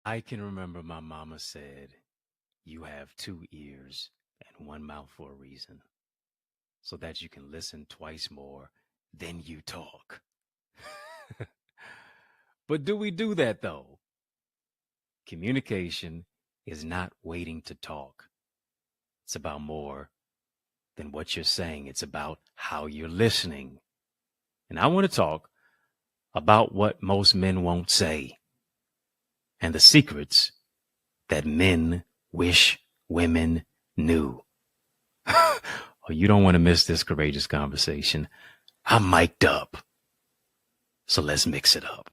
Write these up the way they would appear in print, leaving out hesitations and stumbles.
I can remember my mama said, you have two ears and one mouth for a reason, so that you can listen twice more than you talk. But do we do that though? Communication is not waiting to talk. It's about more than what you're saying. It's about how you're listening. And I want to talk about what most men won't say and the secrets that men wish women knew. Oh, you don't want to miss this courageous conversation. I'm mic'd up. So let's mix it up.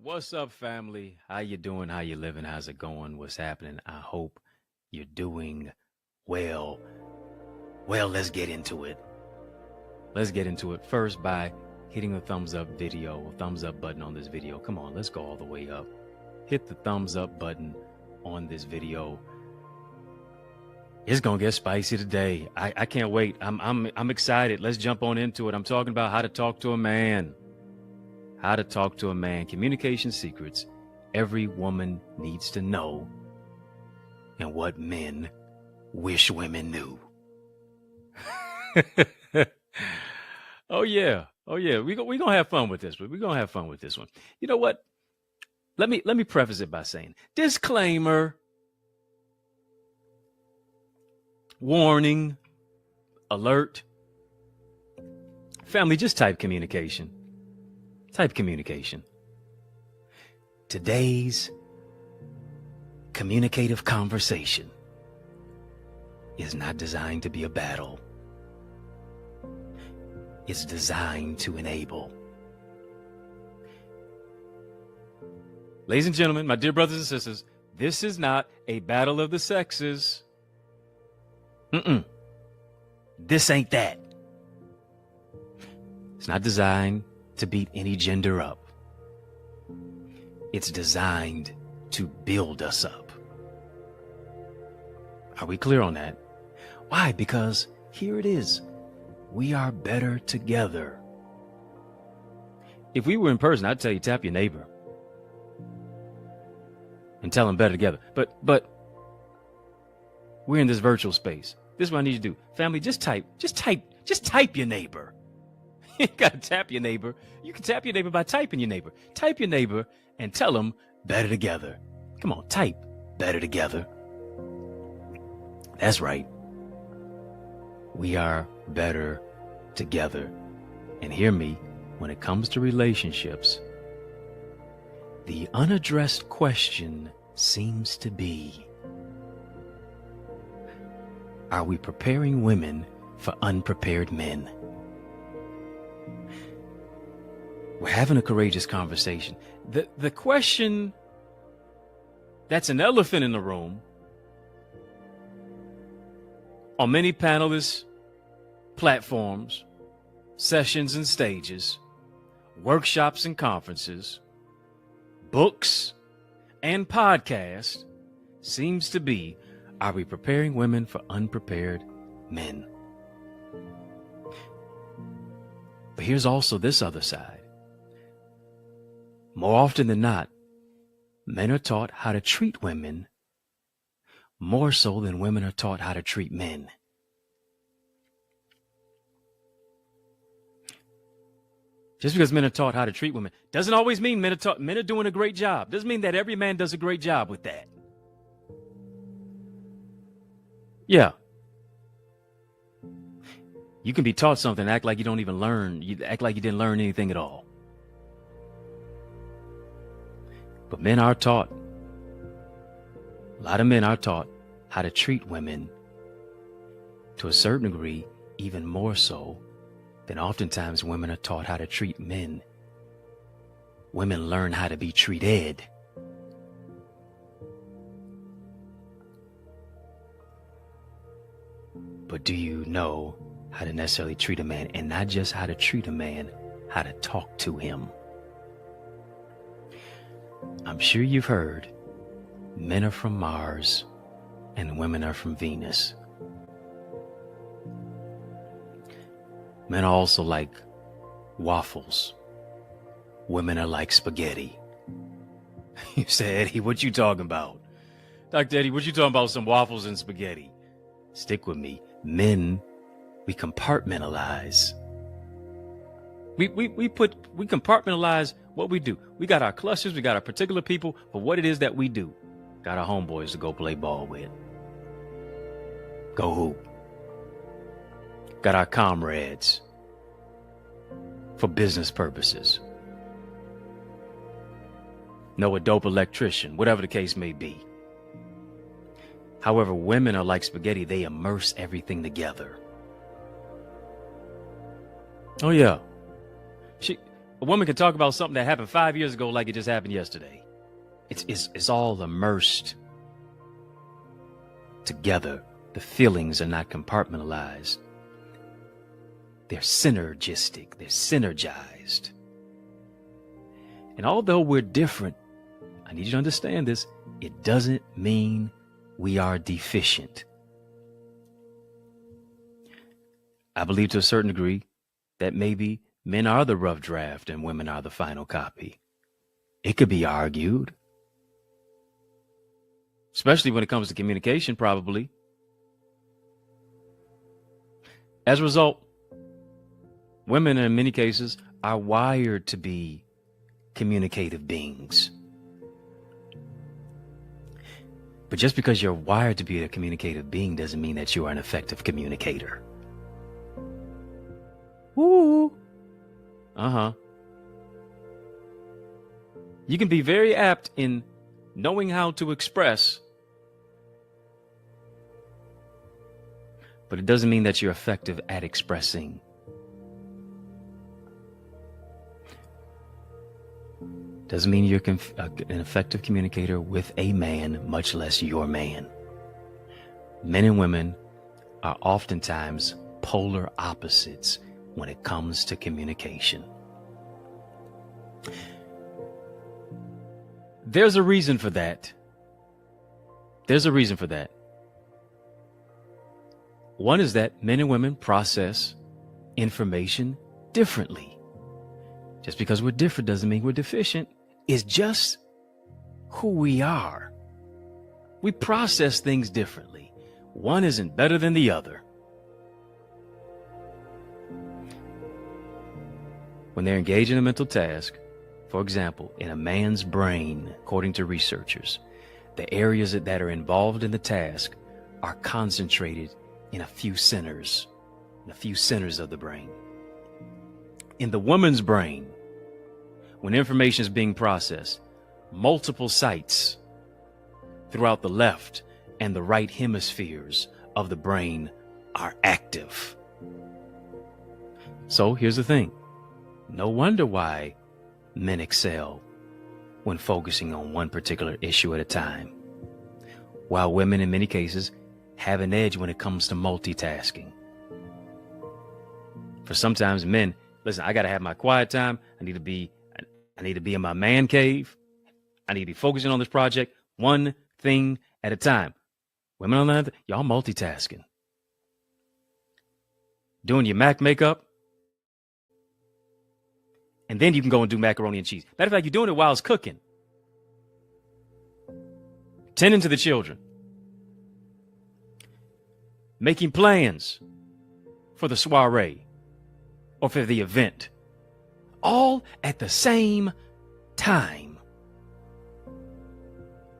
What's up, family? How you doing? How you living? How's it going? What's happening? I hope you're doing well. Well, let's get into it. Let's get into it first by hitting the thumbs up button on this video. Come on, let's go all the way up. Hit the thumbs up button on this video. It's gonna get spicy today. I can't wait. I'm excited. Let's jump on into it. I'm talking about how to talk to a man. How to talk to a man. Communication secrets every woman needs to know, and what men wish women knew. Oh yeah. We're gonna have fun with this. We're gonna have fun with this one. You know what? Let me preface it by saying, disclaimer, warning, alert. Family, just type communication. Type communication. Today's communicative conversation is not designed to be a battle. It's designed to enable. Ladies and gentlemen, my dear brothers and sisters, this is not a battle of the sexes. This ain't that. It's not designed to beat any gender up. It's designed to build us up. Are we clear on that? Why? Because here it is. We are better together. If we were in person, I'd tell you, tap your neighbor and tell them better together. But we're in this virtual space. This is what I need you to do. Family, just type your neighbor. You gotta tap your neighbor. You can tap your neighbor by typing your neighbor. Type your neighbor and tell them better together. Come on, type better together. That's right. We are better together. And hear me, when it comes to relationships, the unaddressed question seems to be, are we preparing women for unprepared men? We're having a courageous conversation. The question that's an elephant in the room on many panelists, platforms, sessions and stages, workshops and conferences, books and podcasts seems to be, are we preparing women for unprepared men? But here's also this other side. More often than not, men are taught how to treat women more so than women are taught how to treat men. Just because men are taught how to treat women doesn't always mean men are doing a great job. Doesn't mean that every man does a great job with that. Yeah. You can be taught something and act like you don't even learn. You act like you didn't learn anything at all. But men are taught A lot of men are taught how to treat women to a certain degree, even more so than oftentimes women are taught how to treat men. Women learn how to be treated. But do you know how to necessarily treat a man? And not just how to treat a man, how to talk to him. I'm sure you've heard men are from Mars and women are from Venus. Men are also like waffles. Women are like spaghetti. You say, Eddie, what you talking about? Dr. Eddie, what you talking about, some waffles and spaghetti? Stick with me. Men, we compartmentalize. We compartmentalize what we do. We got our clusters, we got our particular people for what it is that we do. Got our homeboys to go play ball with. Go hoop. Got our comrades for business purposes. Know a dope electrician, whatever the case may be. However, women are like spaghetti. They immerse everything together. Oh, yeah. A woman can talk about something that happened 5 years ago like it just happened yesterday. It's all immersed together. The feelings are not compartmentalized. They're synergistic. They're synergized. And although we're different, I need you to understand this, it doesn't mean we are deficient. I believe to a certain degree that maybe men are the rough draft and women are the final copy. It could be argued. Especially when it comes to communication, probably. As a result, women in many cases are wired to be communicative beings. But just because you're wired to be a communicative being doesn't mean that you are an effective communicator. Woo! You can be very apt in knowing how to express, but it doesn't mean that you're effective at expressing. Doesn't mean you're an effective communicator with a man, much less your man. Men and women are oftentimes polar opposites when it comes to communication. There's a reason for that. One is that men and women process information differently. Just because we're different doesn't mean we're deficient. It's just who we are. We process things differently. One isn't better than the other. When they're engaged in a mental task, for example, in a man's brain, according to researchers, the areas that are involved in the task are concentrated in a few centers of the brain. In the woman's brain, when information is being processed, multiple sites throughout the left and the right hemispheres of the brain are active. So here's the thing. No wonder why men excel when focusing on one particular issue at a time, while women in many cases have an edge when it comes to multitasking. For sometimes men, listen, I got to have my quiet time. I need to be in my man cave. I need to be focusing on this project, one thing at a time. Women on the other, y'all multitasking. Doing your Mac makeup. And then you can go and do macaroni and cheese. Matter of fact, you're doing it while it's cooking. Tending to the children. Making plans for the soiree or for the event. All at the same time.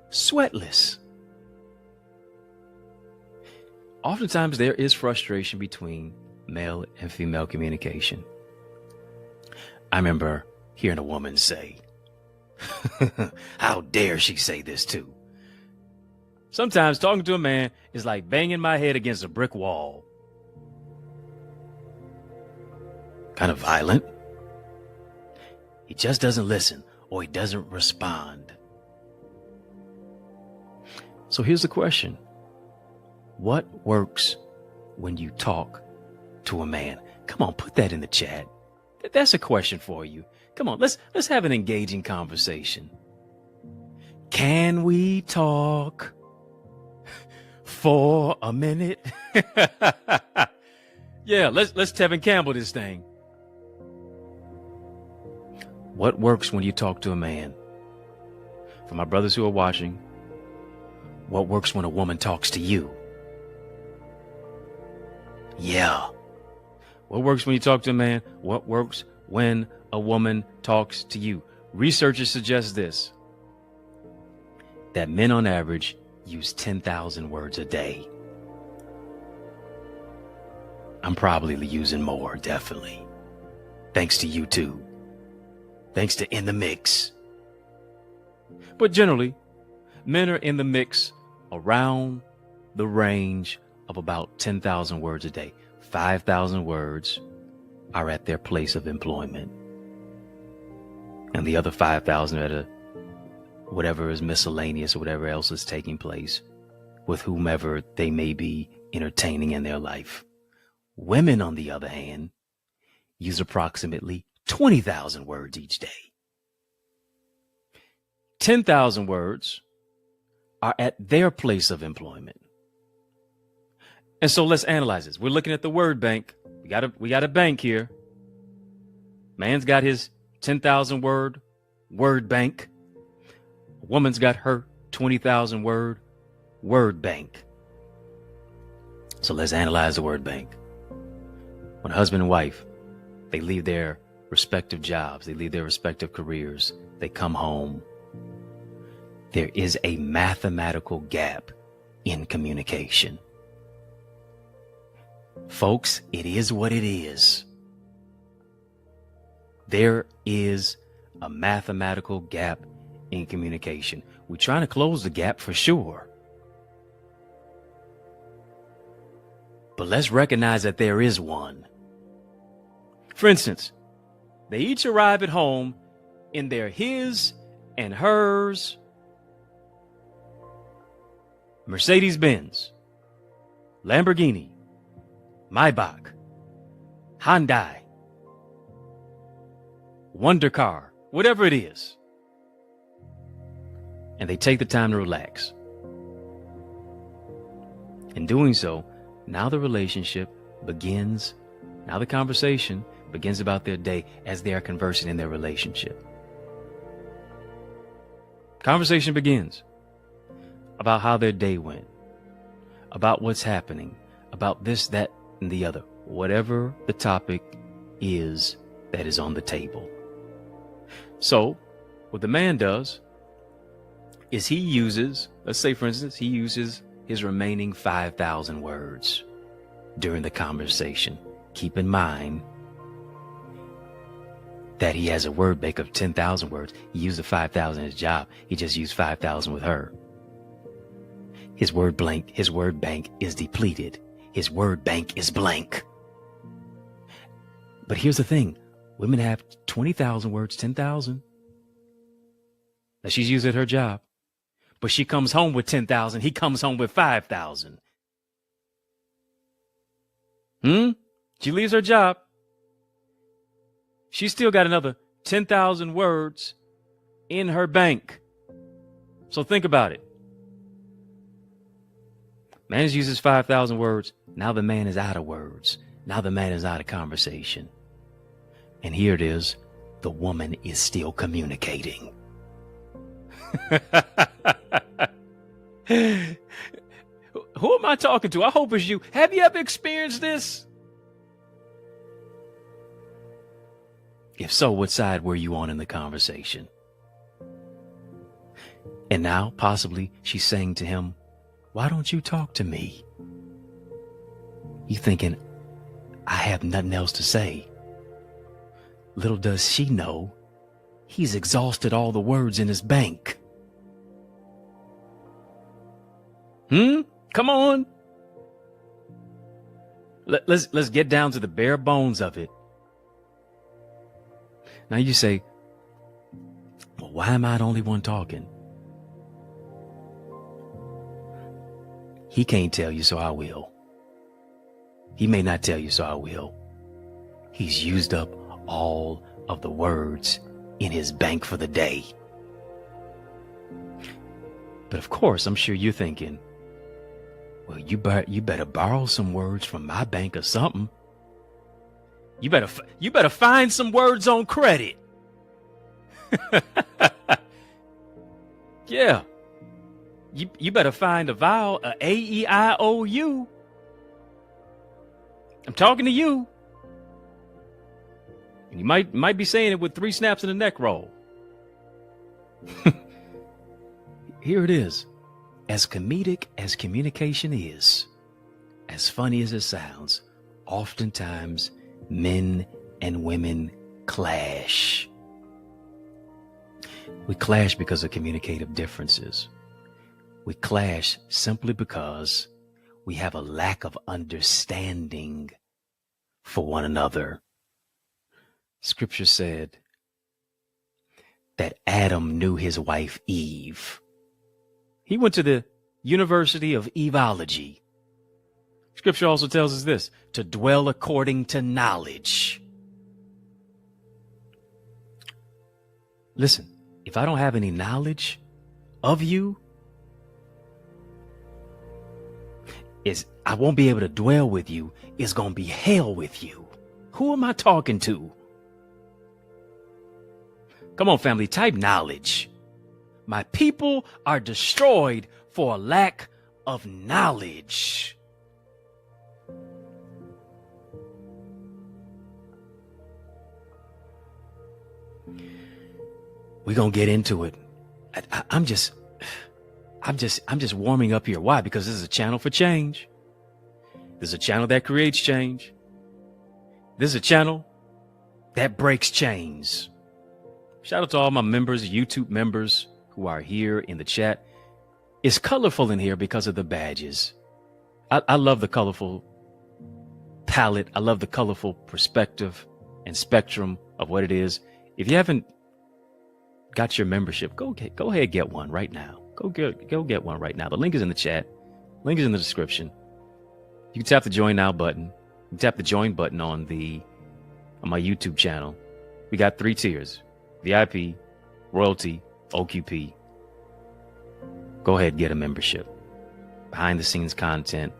Sweatless. Oftentimes there is frustration between male and female communication. I remember hearing a woman say, how dare she say this too? Sometimes talking to a man is like banging my head against a brick wall. Kind of violent. He just doesn't listen, or he doesn't respond. So here's the question. What works when you talk to a man? Come on, put that in the chat. That's a question for you. Come on, let's have an engaging conversation. Can we talk for a minute? Yeah, let's Tevin Campbell this thing. What works when you talk to a man? For my brothers who are watching, what works when a woman talks to you? Yeah. What works when you talk to a man? What works when a woman talks to you? Researchers suggest this, that men on average use 10,000 words a day. I'm probably using more, definitely. Thanks to you too. Thanks to In the Mix. But generally, men are in the mix around the range of about 10,000 words a day. 5,000 words are at their place of employment. And the other 5,000 are at whatever is miscellaneous or whatever else is taking place with whomever they may be entertaining in their life. Women, on the other hand, use approximately 20,000 words each day. 10,000 words are at their place of employment. And so let's analyze this. We're looking at the word bank. We got a bank here. Man's got his 10,000 word bank. A woman's got her 20,000 word bank. So let's analyze the word bank. When husband and wife, they leave their respective jobs, they leave their respective careers, they come home, there is a mathematical gap in communication. Folks, it is what it is. There is a mathematical gap in communication. We're trying to close the gap for sure. But let's recognize that there is one. For instance, they each arrive at home in their his and hers Mercedes-Benz, Lamborghini, Maybach, Hyundai, Wonder Car, whatever it is. And they take the time to relax. In doing so, now the relationship begins, now the conversation begins about their day as they are conversing in their relationship. Conversation begins about how their day went, about what's happening, about this, that, and the other, whatever the topic is that is on the table. So what the man does is he uses, let's say for instance, he uses his remaining 5,000 words during the conversation. Keep in mind that he has a word bank of 10,000 words. He used the 5,000 in his job. He just used 5,000 with her. His word bank is depleted. His word bank is blank. But here's the thing. Women have 20,000 words, 10,000 that she's used at her job. But she comes home with 10,000. He comes home with 5,000. She leaves her job. She's still got another 10,000 words in her bank. So think about it. Man uses 5,000 words. Now the man is out of words. Now the man is out of conversation. And here it is. The woman is still communicating. Who am I talking to? I hope it's you. Have you ever experienced this? If so, what side were you on in the conversation? And now, possibly, she's saying to him, why don't you talk to me? You thinking, I have nothing else to say. Little does she know, he's exhausted all the words in his bank. Come on. Let's get down to the bare bones of it. Now you say, well, why am I the only one talking? He can't tell you, so I will. He may not tell you, so I will. He's used up all of the words in his bank for the day. But of course, I'm sure you're thinking, well, you better borrow some words from my bank or something. You better find some words on credit. Yeah. You better find a vowel, a A-E-I-O-U. I'm talking to you. And you might be saying it with 3 snaps and a neck roll. Here it is. As comedic as communication is, as funny as it sounds, oftentimes men and women clash. We clash because of communicative differences. We clash simply because we have a lack of understanding for one another. Scripture said that Adam knew his wife Eve. He went to the University of Eveology. Scripture also tells us this, to dwell according to knowledge. Listen, if I don't have any knowledge of you, I won't be able to dwell with you. It's going to be hell with you. Who am I talking to? Come on, family, type knowledge. My people are destroyed for a lack of knowledge. We're going to get into it. I'm just warming up here. Why? Because this is a channel for change. This is a channel that creates change. This is a channel that breaks chains. Shout out to all my members, YouTube members who are here in the chat. It's colorful in here because of the badges. I love the colorful palette. I love the colorful perspective and spectrum of what it is. If you haven't got your membership, go ahead, get one right now. Go get one right now. The link is in the chat. Link is in the description. You can tap the join now button. You can tap the join button on my YouTube channel. We got 3 tiers: VIP, Royalty, OQP. Go ahead, get a membership. Behind the scenes content,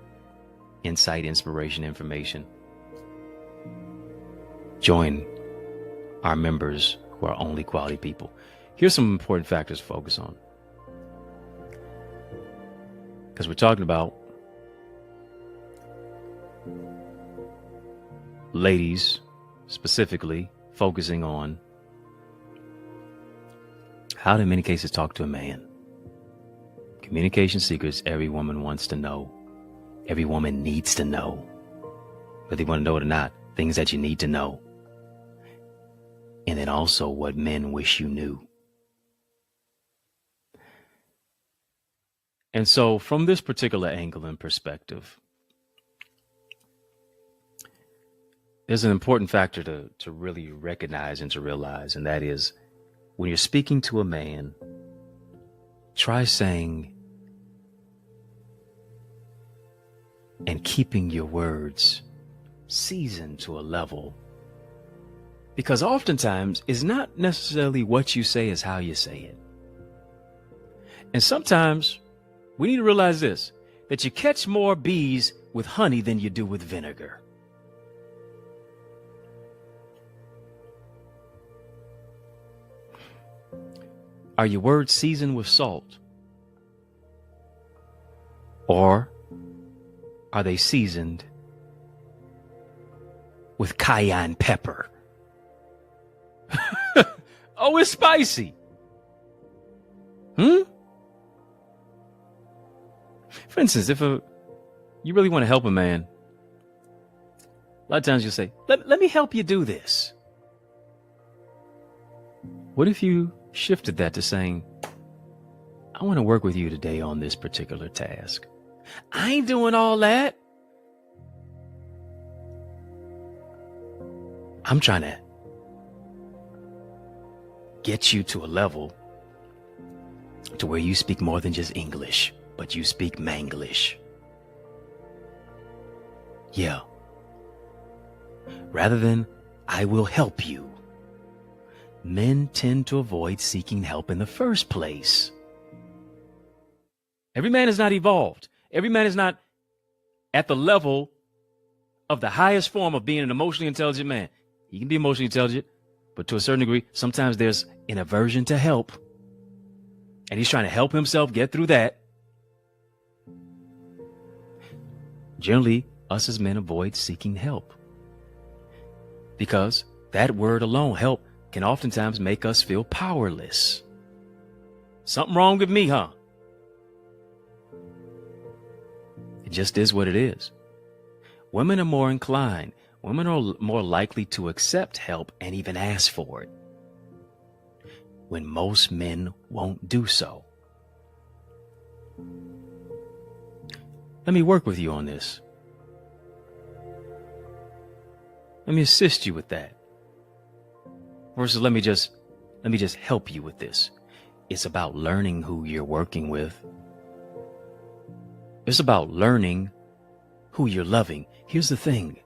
insight, inspiration, information. Join our members who are only quality people. Here's some important factors to focus on, because we're talking about ladies, specifically focusing on how to, in many cases, talk to a man. Communication secrets every woman wants to know. Every woman needs to know. Whether you want to know it or not, things that you need to know. And then also what men wish you knew. And so from this particular angle and perspective, there's an important factor to really recognize and to realize, and that is when you're speaking to a man, try saying and keeping your words seasoned to a level, because oftentimes it's not necessarily what you say, is how you say it. And sometimes we need to realize this, that you catch more bees with honey than you do with vinegar. Are your words seasoned with salt? Or are they seasoned with cayenne pepper? Oh, it's spicy. For instance, if you really want to help a man, a lot of times you'll say, let me help you do this. What if you shifted that to saying, I want to work with you today on this particular task. I ain't doing all that. I'm trying to get you to a level to where you speak more than just English, but you speak Manglish. Yeah. Rather than, I will help you. Men tend to avoid seeking help in the first place. Every man is not evolved. Every man is not at the level of the highest form of being an emotionally intelligent man. He can be emotionally intelligent, but to a certain degree, sometimes there's an aversion to help. And he's trying to help himself get through that. Generally, us as men avoid seeking help. Because that word alone, help, can oftentimes make us feel powerless. Something wrong with me, huh? It just is what it is. Women are more inclined. Women are more likely to accept help and even ask for it, when most men won't do so. Let me work with you on this. Let me assist you with that. Versus let me just help you with this. It's about learning who you're working with. It's about learning who you're loving. Here's the thing.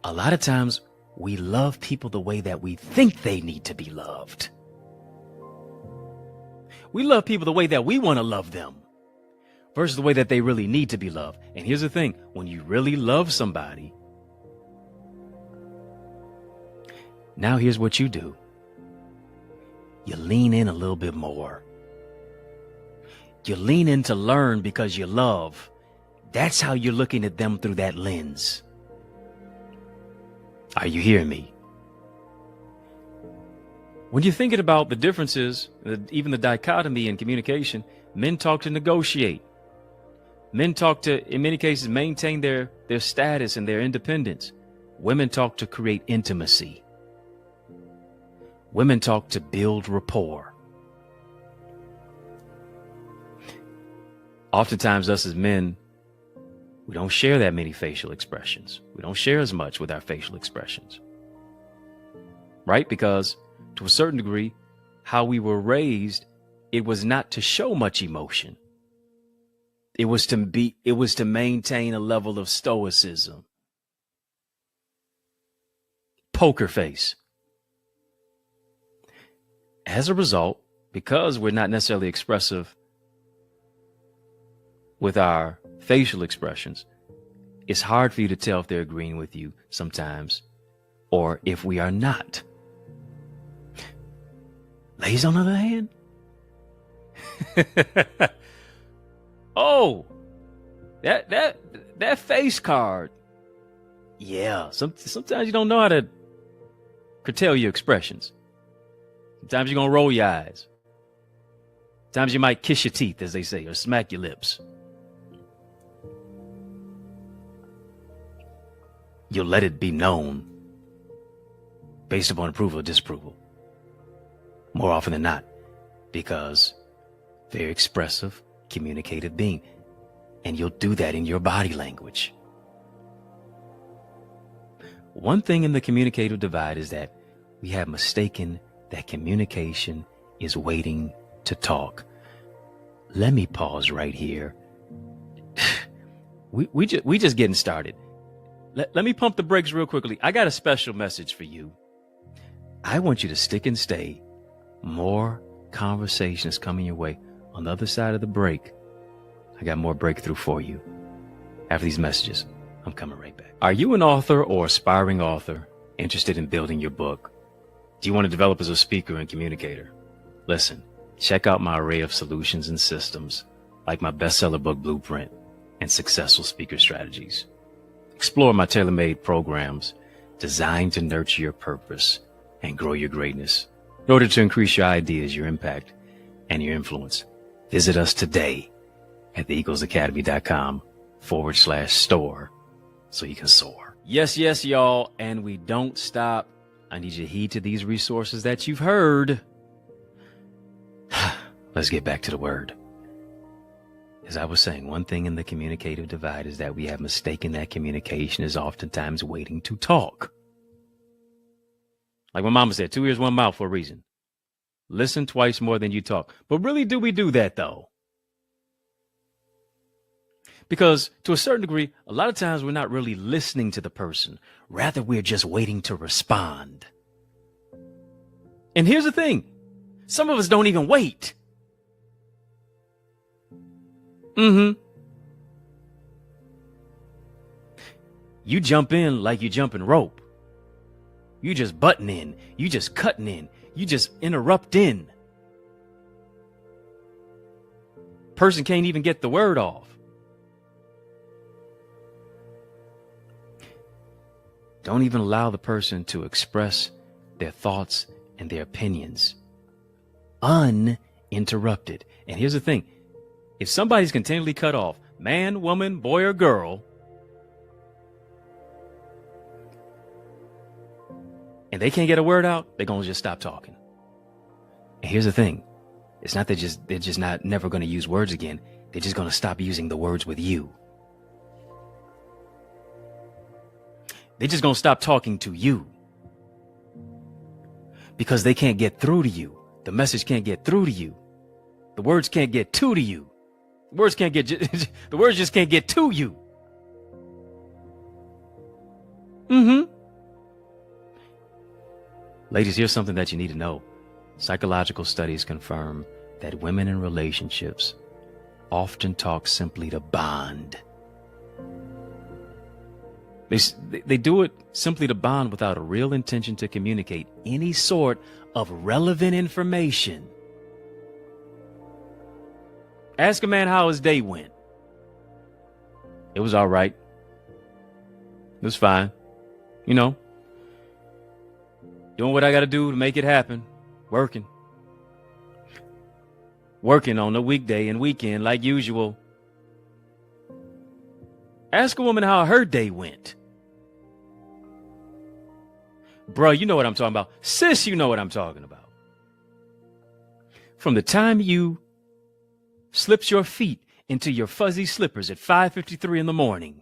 A lot of times we love people the way that we think they need to be loved. We love people the way that we want to love them versus the way that they really need to be loved. And here's the thing. When you really love somebody, now here's what you do. You lean in a little bit more. You lean in to learn because you love. That's how you're looking at them through that lens. Are you hearing me? When you're thinking about the differences, even the dichotomy in communication, men talk to negotiate. Men talk to, in many cases, maintain their status and their independence. Women talk to create intimacy. Women talk to build rapport. Oftentimes, us as men, we don't share that many facial expressions. We don't share as much with our facial expressions. Right? Because to a certain degree, how we were raised, it was not to show much emotion. It was to maintain a level of stoicism. Poker face. As a result, because we're not necessarily expressive with our facial expressions, it's hard for you to tell if they're agreeing with you sometimes or if we are not. Ladies, on the other hand, oh, that face card. Yeah, sometimes you don't know how to curtail your expressions. Sometimes you're going to roll your eyes. Sometimes you might kiss your teeth, as they say, or smack your lips. You'll let it be known based upon approval or disapproval. More often than not, because very expressive, communicative being. And you'll do that in your body language. One thing in the communicative divide is that we have mistaken that communication is waiting to talk. Let me pause right here. we just getting started. Let me pump the brakes real quickly. I got a special message for you. I want you to stick and stay. More conversations coming your way. On the other side of the break, I got more breakthrough for you. After these messages, I'm coming right back. Are you an author or aspiring author interested in building your book? Do you want to develop as a speaker and communicator? Listen, check out my array of solutions and systems, like my bestseller book blueprint and successful speaker strategies. Explore my tailor-made programs designed to nurture your purpose and grow your greatness in order to increase your ideas, your impact, and your influence. Visit us today at theeaglesacademy.com/store so you can soar. Yes, y'all. And we don't stop. I need you to heed to these resources that you've heard. Let's get back to the word. As I was saying, one thing in the communicative divide is that we have mistaken that communication is oftentimes waiting to talk. Like my mama said, 2 ears, 1 mouth for a reason. Listen twice more than you talk. But really, do we do that though? Because to a certain degree, a lot of times we're not really listening to the person. Rather, we're just waiting to respond. And here's the thing. Some of us don't even wait. You jump in like you jumping rope. You just butting in. You just cutting in. You just interrupt in. Person can't even get the word off. Don't even allow the person to express their thoughts and their opinions uninterrupted. And here's the thing. If somebody's continually cut off, man, woman, boy, or girl, and they can't get a word out, they're going to just stop talking. And here's the thing. It's not that they're just not never going to use words again. They're just going to stop using the words with you. They're just going to stop talking to you. Because they can't get through to you. The message can't get through to you. The words can't get to you. The words just can't get to you. Ladies, here's something that you need to know. Psychological studies confirm that women in relationships often talk simply to bond. They do it simply to bond without a real intention to communicate any sort of relevant information. Ask a man how his day went. It was all right. It was fine. You know, doing what I got to do to make it happen. Working on the weekday and weekend like usual. Ask a woman how her day went. Bruh, you know what I'm talking about. Sis, you know what I'm talking about. From the time you slips your feet into your fuzzy slippers at 5:53 in the morning,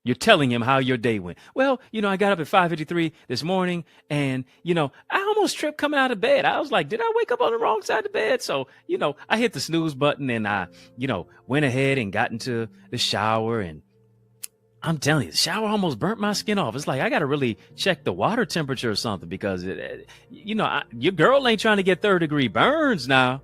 you're telling him how your day went. Well, I got up at 5:53 this morning and, I almost tripped coming out of bed. I was like, did I wake up on the wrong side of the bed? So, I hit the snooze button and I, went ahead and got into the shower. And I'm telling you, the shower almost burnt my skin off. It's like, I got to really check the water temperature or something because, your girl ain't trying to get 3rd-degree burns now.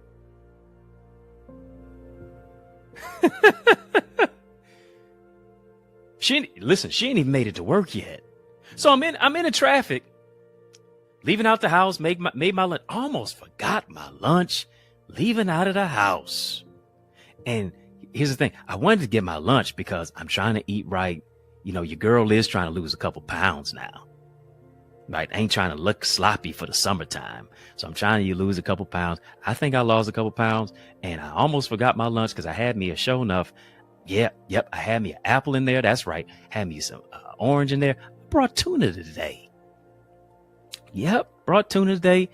She ain't even made it to work yet. So I'm in the traffic, leaving out the house, made my lunch, almost forgot my lunch, leaving out of the house. And here's the thing. I wanted to get my lunch because I'm trying to eat right. Your girl is trying to lose a couple pounds now. Right? I ain't trying to look sloppy for the summertime. So I'm trying to lose a couple pounds. I think I lost a couple pounds and I almost forgot my lunch because I had me sure enough. Yep. I had me an apple in there. That's right. Had me some orange in there. Brought tuna today. Yep. Brought tuna today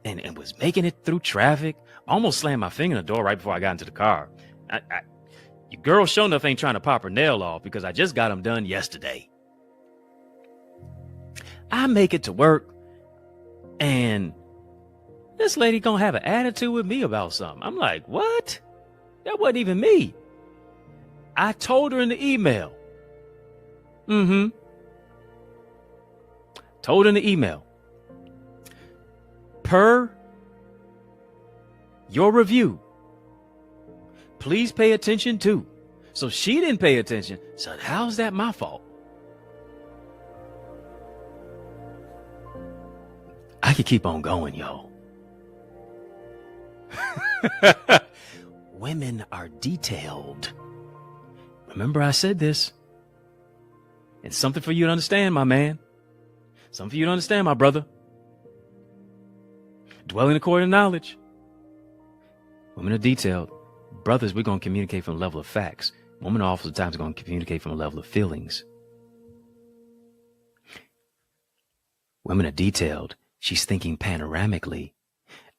and was making it through traffic. Almost slammed my finger in the door right before I got into the car. Your girl sure enough ain't trying to pop her nail off because I just got them done yesterday. I make it to work and this lady gonna have an attitude with me about something. I'm like, what? That wasn't even me. I told her in the email. Told her in the email. Per your review, please pay attention to. So she didn't pay attention. So how's that my fault? I could keep on going, yo. Women are detailed. Remember I said this. It's something for you to understand, my man. Something for you to understand, my brother. Dwelling according to knowledge. Women are detailed. Brothers, we're going to communicate from a level of facts. Women oftentimes are going to communicate from a level of feelings. Women are detailed. She's thinking panoramically.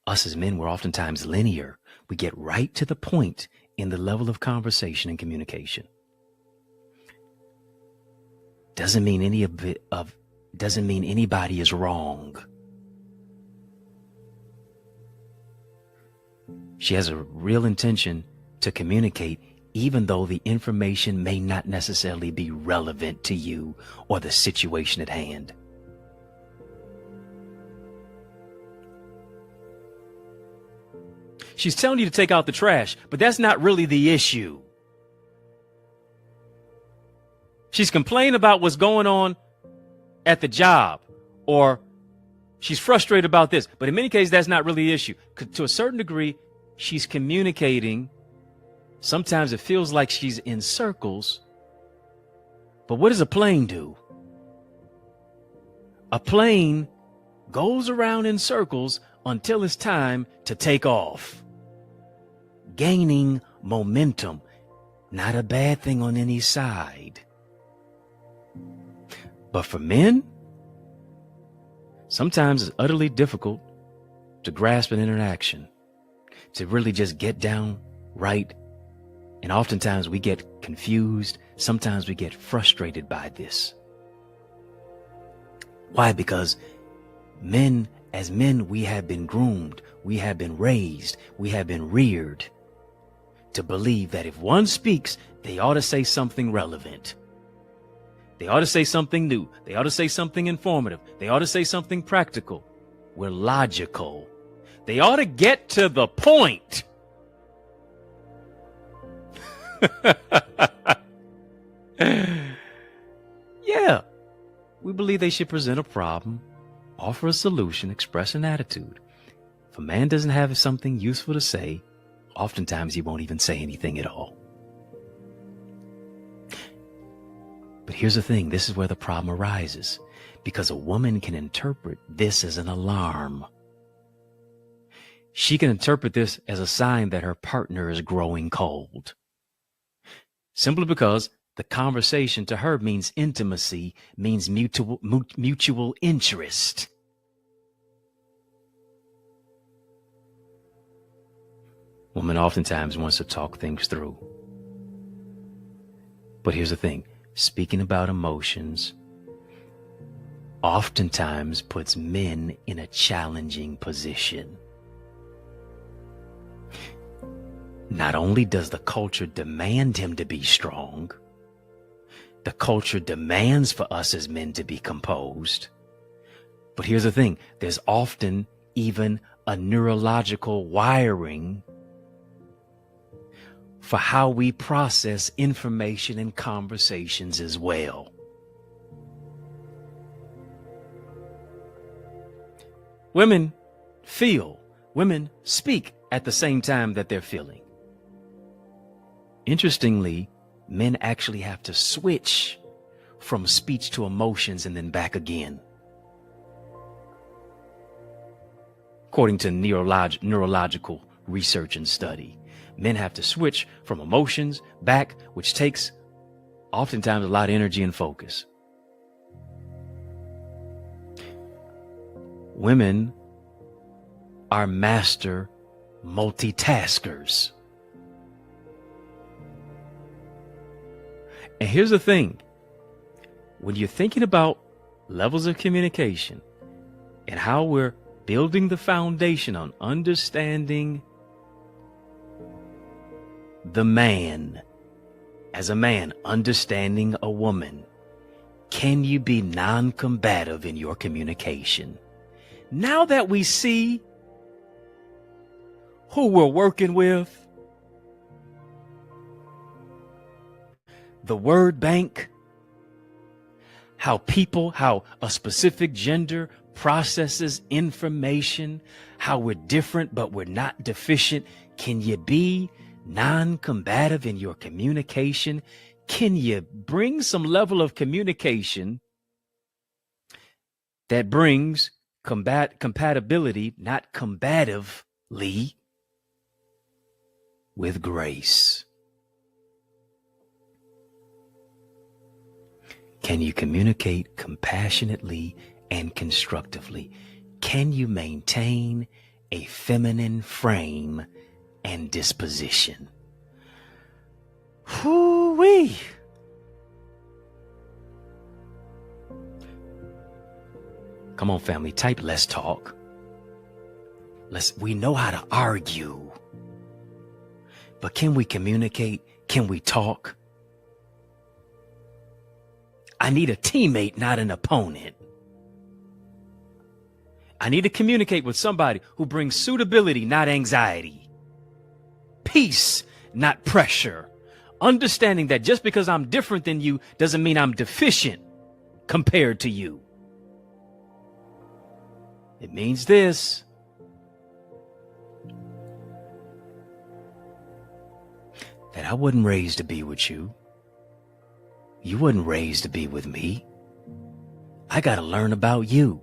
Us as men, we're oftentimes linear. We get right to the point in the level of conversation and communication. Doesn't mean anybody is wrong. She has a real intention to communicate, even though the information may not necessarily be relevant to you or the situation at hand. She's telling you to take out the trash, but that's not really the issue. She's complaining about what's going on at the job, or she's frustrated about this. But in many cases, that's not really the issue. To a certain degree, she's communicating. Sometimes it feels like she's in circles. But what does a plane do? A plane goes around in circles until it's time to take off. Gaining momentum, not a bad thing on any side. But for men, sometimes it's utterly difficult to grasp an interaction, to really just get down right. And oftentimes we get confused. Sometimes we get frustrated by this. Why? Because as men, we have been groomed, we have been raised, we have been reared to believe that if one speaks, they ought to say something relevant. They ought to say something new. They ought to say something informative. They ought to say something practical. We're logical. They ought to get to the point. Yeah, we believe they should present a problem, offer a solution, express an attitude. If a man doesn't have something useful to say, oftentimes he won't even say anything at all. But here's the thing, this is where the problem arises, because a woman can interpret this as an alarm. She can interpret this as a sign that her partner is growing cold. Simply because the conversation to her means intimacy, means mutual interest. Woman oftentimes wants to talk things through. But here's the thing, speaking about emotions oftentimes puts men in a challenging position. Not only does the culture demand him to be strong, the culture demands for us as men to be composed. But here's the thing, there's often even a neurological wiring for how we process information and conversations as well. Women feel, women speak at the same time that they're feeling. Interestingly, men actually have to switch from speech to emotions and then back again. According to neurological research and study, men have to switch from emotions back, which takes oftentimes a lot of energy and focus. Women are master multitaskers. And here's the thing, when you're thinking about levels of communication and how we're building the foundation on understanding the man as a man, understanding a woman, can you be non-combative in your communication? Now that we see who we're working with, the word bank, how a specific gender processes information, how we're different but we're not deficient. Can you be non-combative in your communication? Can you bring some level of communication that brings compatibility, not combatively, with grace? Can you communicate compassionately and constructively? Can you maintain a feminine frame and disposition. Whoo-wee. Come on, family, type let's talk. We know how to argue. But can we communicate? Can we talk? I need a teammate, not an opponent. I need to communicate with somebody who brings suitability, not anxiety. Peace, not pressure. Understanding that just because I'm different than you doesn't mean I'm deficient compared to you. It means this. That I wasn't raised to be with you. You wasn't raised to be with me. I got to learn about you.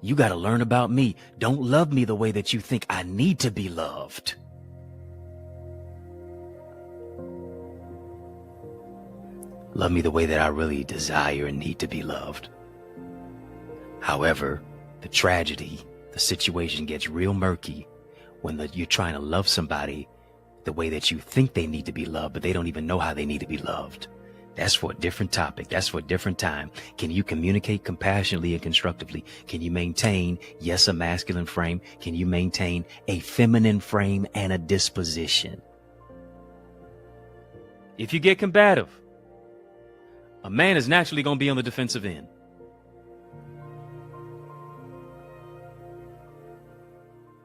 You got to learn about me. Don't love me the way that you think I need to be loved. Love me the way that I really desire and need to be loved. However, the tragedy, the situation gets real murky when you're trying to love somebody the way that you think they need to be loved, but they don't even know how they need to be loved. That's for a different topic. That's for a different time. Can you communicate compassionately and constructively? Can you maintain, yes, a masculine frame? Can you maintain a feminine frame and a disposition? If you get combative, a man is naturally going to be on the defensive end.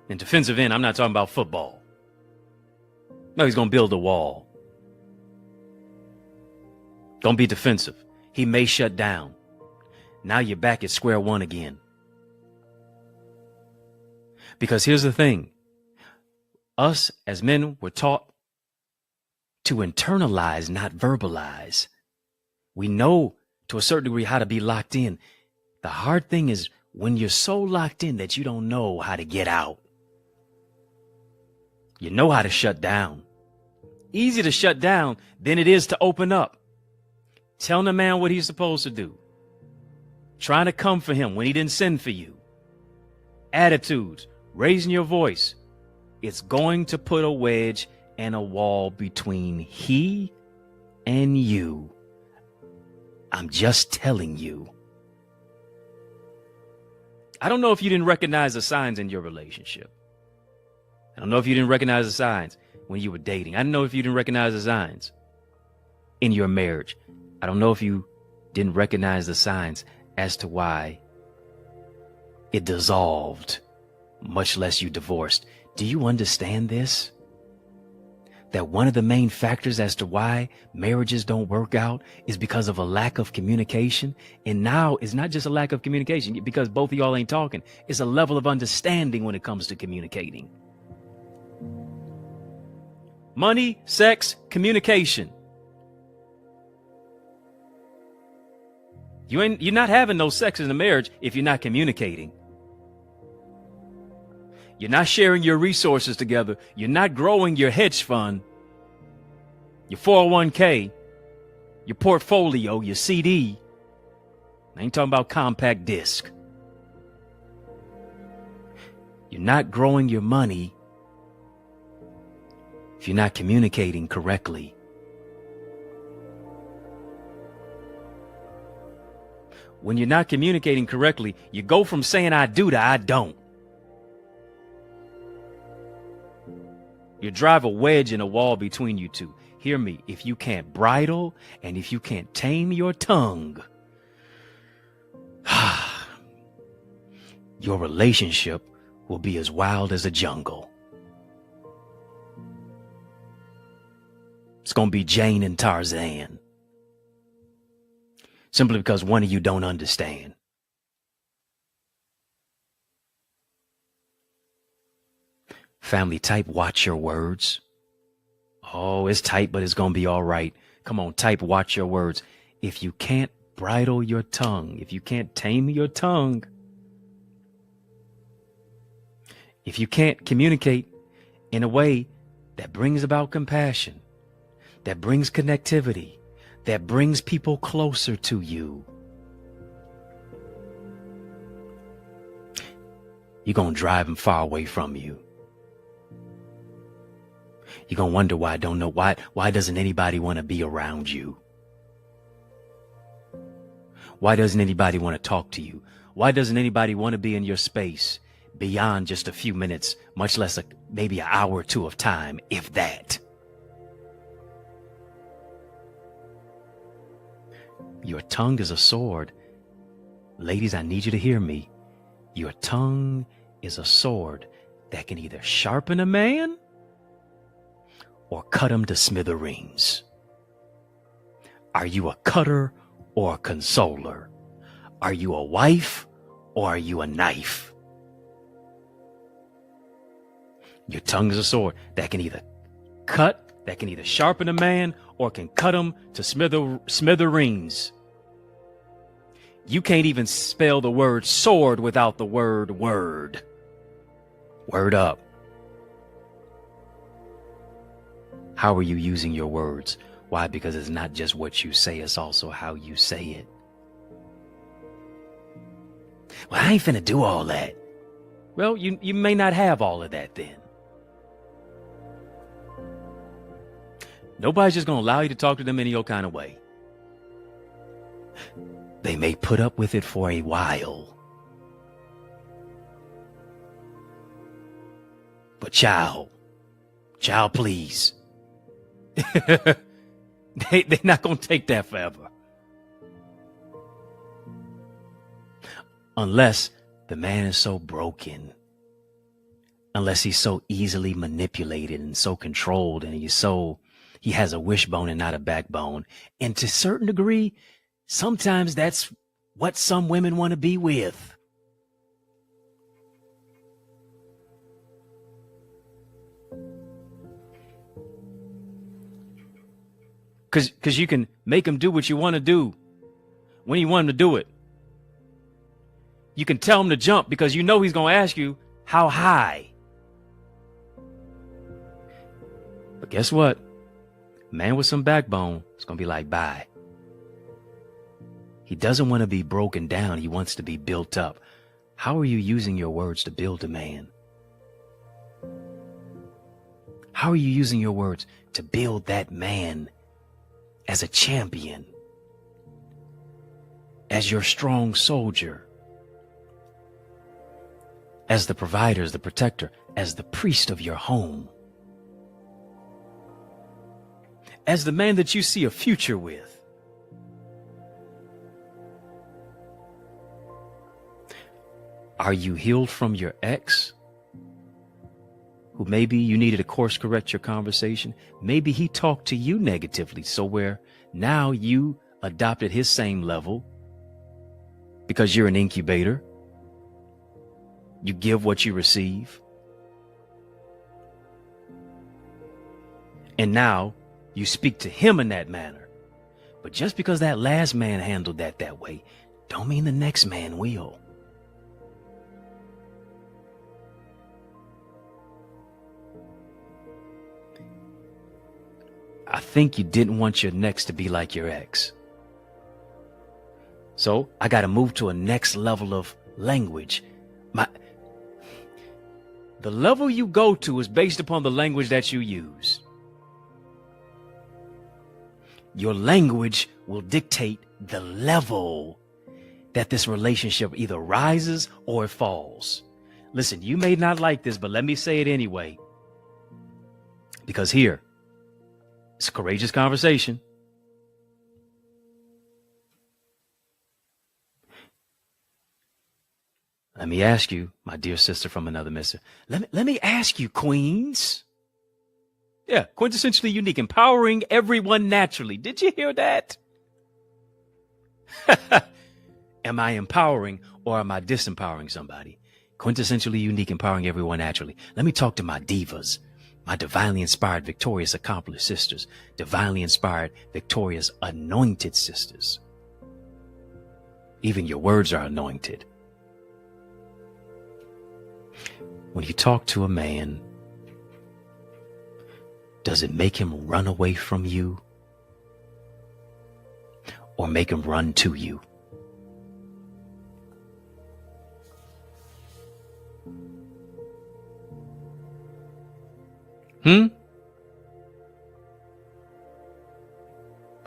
And defensive end, I'm not talking about football. No, he's going to build a wall. Don't be defensive. He may shut down. Now you're back at square one again. Because here's the thing. Us as men were taught to internalize, not verbalize. We know to a certain degree how to be locked in. The hard thing is when you're so locked in that you don't know how to get out. You know how to shut down. Easy to shut down than it is to open up. Telling a man what he's supposed to do. Trying to come for him when he didn't send for you. Attitudes, raising your voice. It's going to put a wedge and a wall between he and you. I'm just telling you. I don't know if you didn't recognize the signs in your relationship. I don't know if you didn't recognize the signs when you were dating. I don't know if you didn't recognize the signs in your marriage. I don't know if you didn't recognize the signs as to why it dissolved, much less you divorced. Do you understand this? That one of the main factors as to why marriages don't work out is because of a lack of communication. And now it's not just a lack of communication because both of y'all ain't talking. It's a level of understanding when it comes to communicating. Money, sex, communication. You're not having no sex in a marriage if you're not communicating. You're not sharing your resources together. You're not growing your hedge fund, your 401k, your portfolio, your CD. I ain't talking about compact disc. You're not growing your money if you're not communicating correctly. When you're not communicating correctly, you go from saying I do to I don't. You drive a wedge in a wall between you two. Hear me. If you can't bridle and if you can't tame your tongue, your relationship will be as wild as a jungle. It's going to be Jane and Tarzan. Simply because one of you don't understand. Family, type watch your words. Oh, it's tight, but it's going to be all right. Come on, type watch your words. If you can't bridle your tongue, if you can't tame your tongue, if you can't communicate in a way that brings about compassion, that brings connectivity, that brings people closer to you, you're going to drive them far away from you. You're going to wonder why. Don't know why. Why doesn't anybody want to be around you? Why doesn't anybody want to talk to you? Why doesn't anybody want to be in your space beyond just a few minutes, much less maybe an hour or two of time, if that? Your tongue is a sword. Ladies, I need you to hear me. Your tongue is a sword that can either sharpen a man or cut him to smithereens. Are you a cutter or a consoler? Are you a wife or are you a knife? Your tongue is a sword that can either sharpen a man or can cut him to smithereens. You can't even spell the word sword without the word word. Word up. How are you using your words? Why? Because it's not just what you say, it's also how you say it. Well, I ain't finna do all that. Well, you may not have all of that then. Nobody's just gonna allow you to talk to them any old kind of way. They may put up with it for a while. But child, please. They're not going to take that forever. Unless the man is so broken. Unless he's so easily manipulated and so controlled and he has a wishbone and not a backbone. And to a certain degree, sometimes that's what some women want to be with. Because you can make him do what you want to do when you want him to do it. You can tell him to jump because you know he's going to ask you how high. But guess what? Man with some backbone is going to be like, bye. He doesn't want to be broken down. He wants to be built up. How are you using your words to build a man? How are you using your words to build that man as a champion, as your strong soldier, as the provider, as the protector, as the priest of your home, as the man that you see a future with? Are you healed from your ex, who maybe you needed to course correct your conversation? Maybe he talked to you negatively, so where now you adopted his same level because you're an incubator. You give what you receive. And now you speak to him in that manner. But just because that last man handled that way, don't mean the next man will. I think you didn't want your next to be like your ex. So I got to move to a next level of language. The level you go to is based upon the language that you use. Your language will dictate the level that this relationship either rises or it falls. Listen, you may not like this, but let me say it anyway. Because here, it's a courageous conversation. Let me ask you, my dear sister from another mister. Let me ask you, queens. Yeah, quintessentially unique, empowering everyone naturally. Did you hear that? Am I empowering or am I disempowering somebody? Quintessentially unique, empowering everyone naturally. Let me talk to my divas, my divinely inspired, victorious, accomplished sisters, divinely inspired, victorious, anointed sisters. Even your words are anointed. When you talk to a man, does it make him run away from you or make him run to you?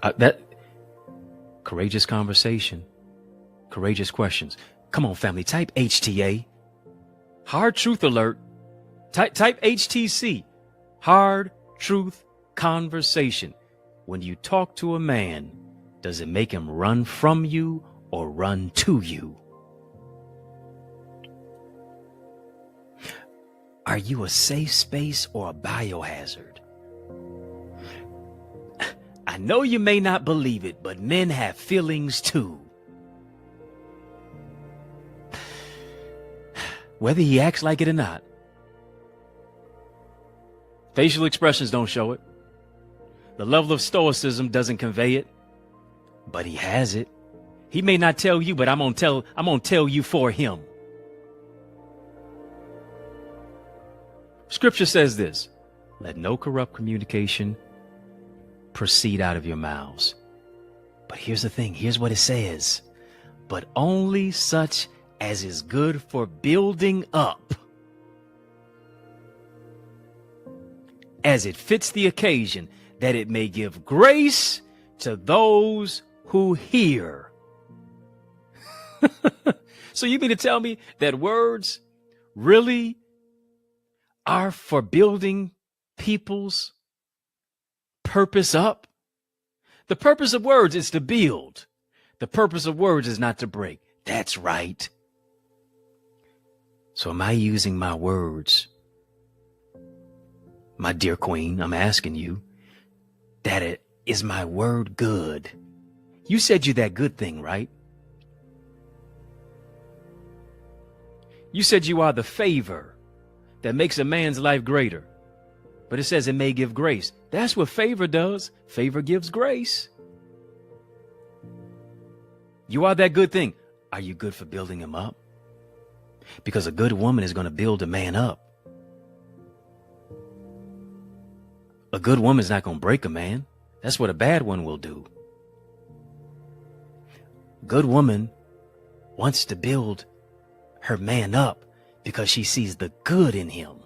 That courageous conversation, courageous questions. Come on, family, type HTA. Hard truth alert. Type HTC. Hard truth conversation. When you talk to a man, does it make him run from you or run to you? Are you a safe space or a biohazard? I know you may not believe it, but men have feelings too. Whether he acts like it or not. Facial expressions don't show it. The level of stoicism doesn't convey it, but he has it. He may not tell you, but I'm gonna tell you for him. Scripture says this: let no corrupt communication proceed out of your mouths. But here's the thing, here's what it says: but only such as is good for building up, as it fits the occasion, that it may give grace to those who hear. So you mean to tell me that words really are for building people's purpose up? The purpose of words is to build. The purpose of words is not to break. That's right. So am I using my words, my dear queen? I'm asking you, is my word good? You said you're that good thing, right? You said you are the favor that makes a man's life greater. But it says it may give grace. That's what favor does. Favor gives grace. You are that good thing. Are you good for building him up? Because a good woman is going to build a man up. A good woman's not going to break a man. That's what a bad one will do. A good woman wants to build her man up because she sees the good in him.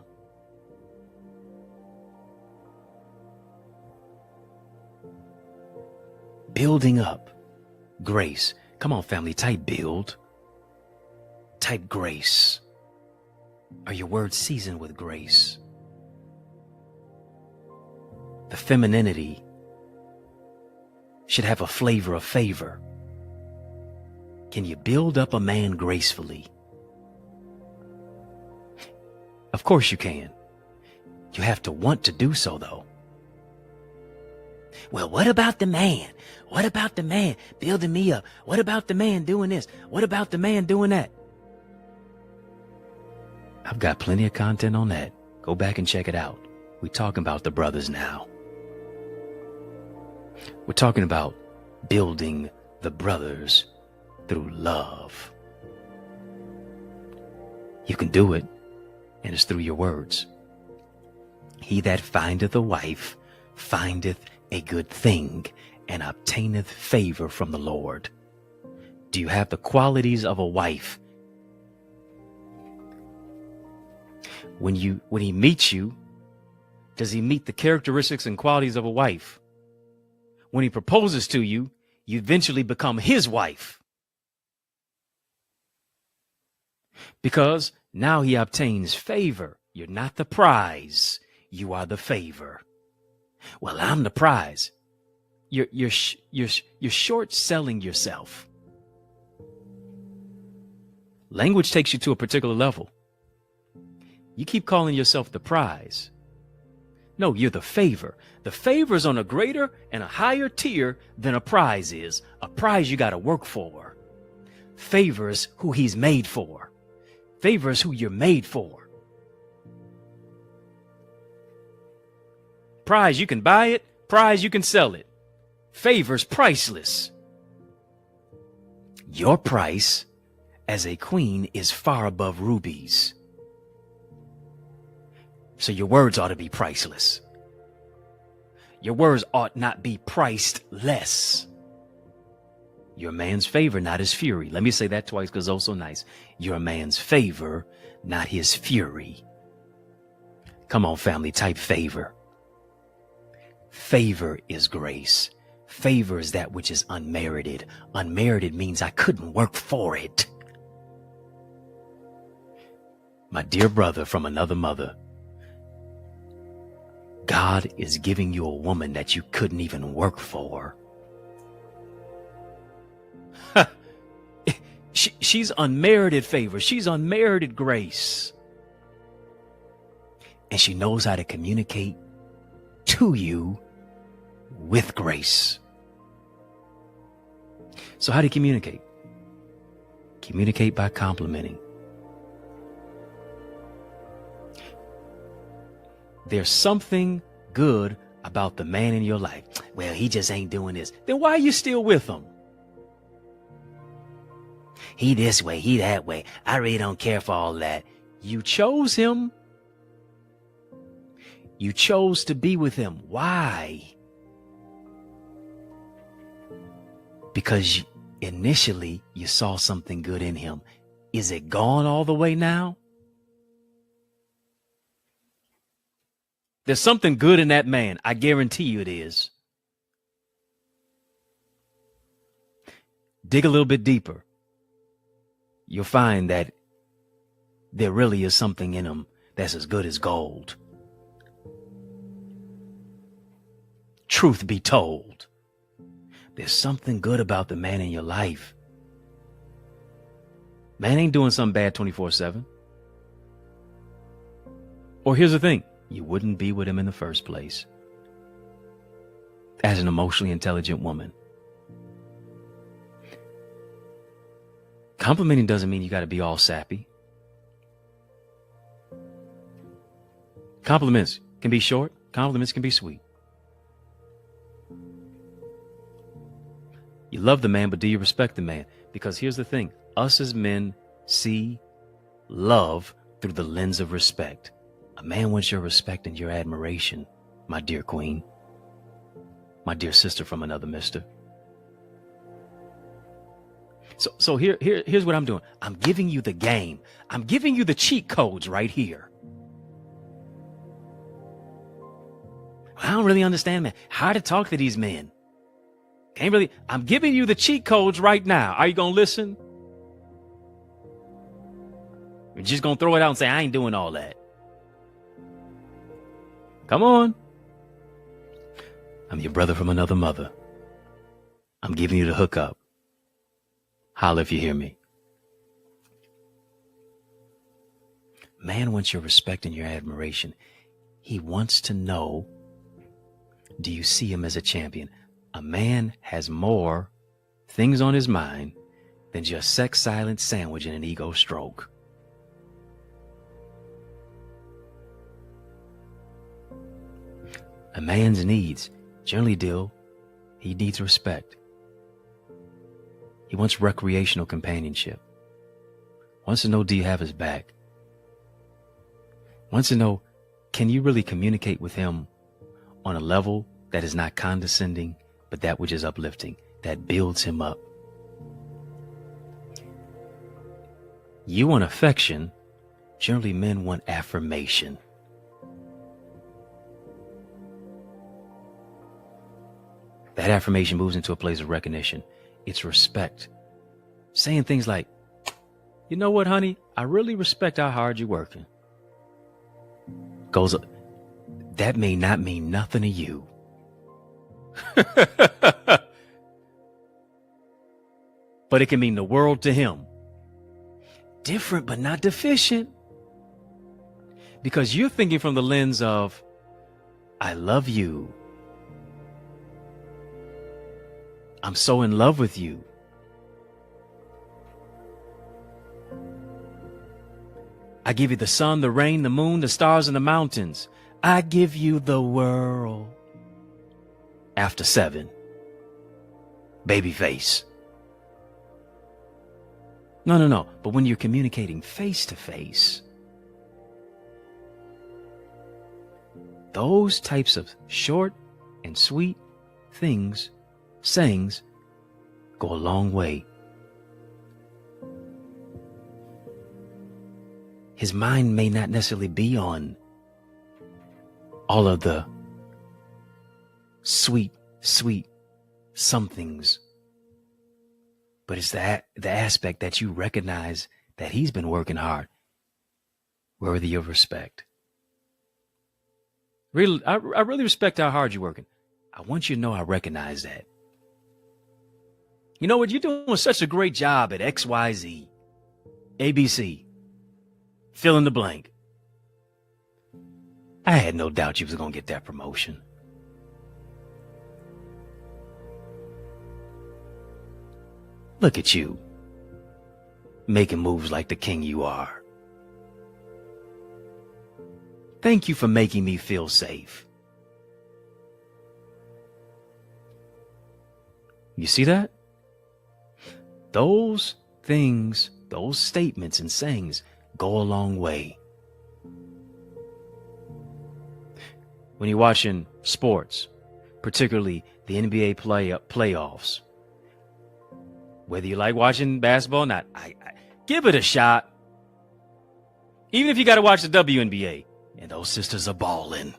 Building up. Grace. Come on, family, type build. Type grace. Are your words seasoned with grace? The femininity should have a flavor of favor. Can you build up a man gracefully? Of course you can. You have to want to do so, though. Well, what about the man? What about the man building me up? What about the man doing this? What about the man doing that? I've got plenty of content on that. Go back and check it out. We're talking about the brothers now. We're talking about building the brothers through love. You can do it, and it's through your words. He that findeth a wife findeth a good thing and obtaineth favor from the Lord. Do you have the qualities of a wife? When he meets you, does he meet the characteristics and qualities of a wife? When he proposes to you, you eventually become his wife. Because now he obtains favor. You're not the prize. You are the favor. Well, I'm the prize. You're short selling yourself. Language takes you to a particular level. You keep calling yourself the prize. No, you're the favor. The favor is on a greater and a higher tier than a prize is. A prize you got to work for. Favor is who he's made for. Favor is who you're made for. Prize, you can buy it. Prize, you can sell it. Favor's priceless. Your price as a queen is far above rubies. So your words ought to be priceless. Your words ought not be priced less. Your man's favor, not his fury. Let me say that twice because it's so nice. Your man's favor, not his fury. Come on, family, type favor. Favor is grace. Favor is that which is unmerited. Unmerited means I couldn't work for it. My dear brother from another mother, God is giving you a woman that you couldn't even work for. She's unmerited favor. She's unmerited grace. And she knows how to communicate to you with grace. So how do you communicate? Communicate by complimenting. There's something good about the man in your life. Well, he just ain't doing this. Then why are you still with him? He this way, he that way. I really don't care for all that. You chose him. You chose to be with him. Why? Because initially you saw something good in him. Is it gone all the way now? There's something good in that man. I guarantee you it is. Dig a little bit deeper. You'll find that there really is something in him that's as good as gold. Truth be told, there's something good about the man in your life. Man ain't doing something bad 24/7. Or here's the thing, you wouldn't be with him in the first place. As an emotionally intelligent woman. Complimenting doesn't mean you got to be all sappy. Compliments can be short. Compliments can be sweet. You love the man, but do you respect the man? Because here's the thing. Us as men see love through the lens of respect. A man wants your respect and your admiration, my dear queen. My dear sister from another mister. So here's what I'm doing. I'm giving you the game. I'm giving you the cheat codes right here. I don't really understand, man. How to talk to these men. Can't really. I'm giving you the cheat codes right now. Are you going to listen? You're just going to throw it out and say, I ain't doing all that. Come on. I'm your brother from another mother. I'm giving you the hookup. Holla if you hear me. Man wants your respect and your admiration. He wants to know, do you see him as a champion? A man has more things on his mind than just sex, silence, sandwich, and an ego stroke. A man's needs generally he needs respect. He wants recreational companionship. Wants to know, do you have his back? Wants to know, can you really communicate with him on a level that is not condescending, but that which is uplifting, that builds him up? You want affection. Generally, men want affirmation. That affirmation moves into a place of recognition. It's respect. Saying things like, you know what, honey? I really respect how hard you're working. That may not mean nothing to you. But it can mean the world to him. Different, but not deficient. Because you're thinking from the lens of, I love you. I'm so in love with you. I give you the sun, the rain, the moon, the stars, and the mountains. I give you the world. After 7. Baby face. No. But when you're communicating face to face, those types of short and sweet sayings go a long way. His mind may not necessarily be on all of the sweet some things, but it's the aspect that you recognize that he's been working hard, worthy of respect. Really, I really respect how hard you're working. I want you to know I recognize that. You know what? You're doing such a great job at XYZ, ABC, fill in the blank. I had no doubt you was going to get that promotion. Look at you, making moves like the king you are. Thank you for making me feel safe. You see that? Those things, those statements and sayings go a long way. When you're watching sports, particularly the NBA playoffs, whether you like watching basketball or not, I give it a shot. Even if you got to watch the WNBA, and those sisters are balling.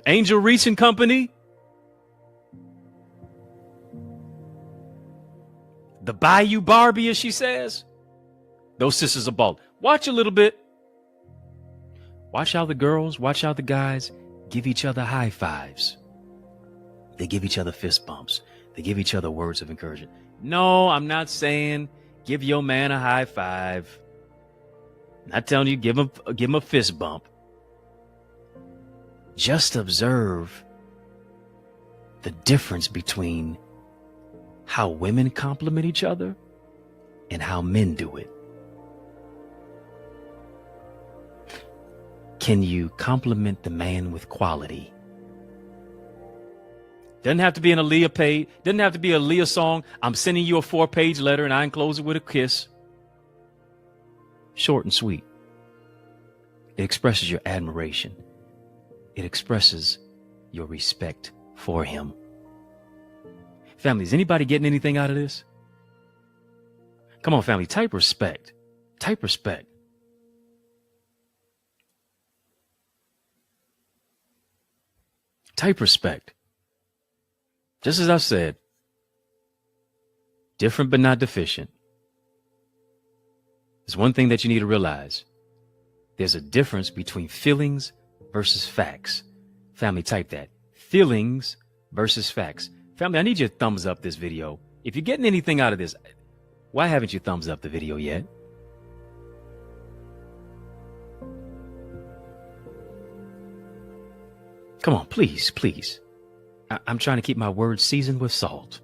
Angel Reese and Company, the Bayou Barbie, as she says, those sisters are balling. Watch a little bit. Watch how the girls, watch how the guys give each other high fives. They give each other fist bumps. They give each other words of encouragement. No, I'm not saying give your man a high five. I'm not telling you give him a fist bump. Just observe the difference between how women compliment each other and how men do it. Can you compliment the man with quality? Doesn't have to be an Aaliyah page. Doesn't have to be a Aaliyah song. I'm sending you a 4-page letter and I enclose it with a kiss. Short and sweet. It expresses your admiration. It expresses your respect for him. Family, is anybody getting anything out of this? Come on, family, type respect. Type respect. Type respect. Just as I've said, different but not deficient. There's one thing that you need to realize. There's a difference between feelings versus facts. Family, type that. Feelings versus facts. Family, I need you to thumbs up this video. If you're getting anything out of this, why haven't you thumbs up the video yet? Come on, please, please. I'm trying to keep my words seasoned with salt.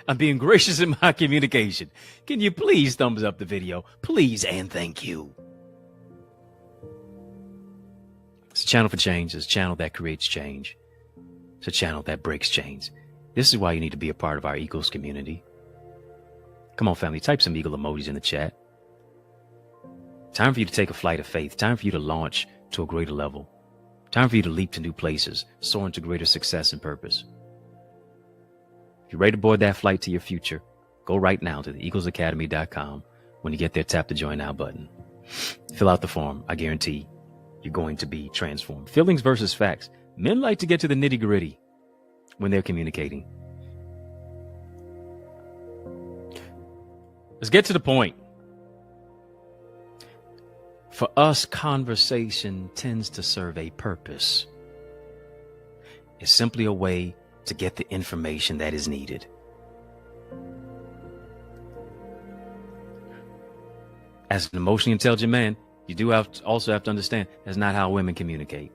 I'm being gracious in my communication. Can you please thumbs up the video? Please and thank you. It's a channel for change. It's a channel that creates change. It's a channel that breaks chains. This is why you need to be a part of our Eagles community. Come on, family, type some eagle emojis in the chat. Time for you to take a flight of faith. Time for you to launch to a greater level. Time for you to leap to new places, soar into greater success and purpose. If you're ready to board that flight to your future, go right now to theeaglesacademy.com. When you get there, tap the Join Now button. Fill out the form. I guarantee you're going to be transformed. Feelings versus facts. Men like to get to the nitty-gritty when they're communicating. Let's get to the point. For us, conversation tends to serve a purpose. It's simply a way to get the information that is needed. As an emotionally intelligent man, you do also have to understand that's not how women communicate.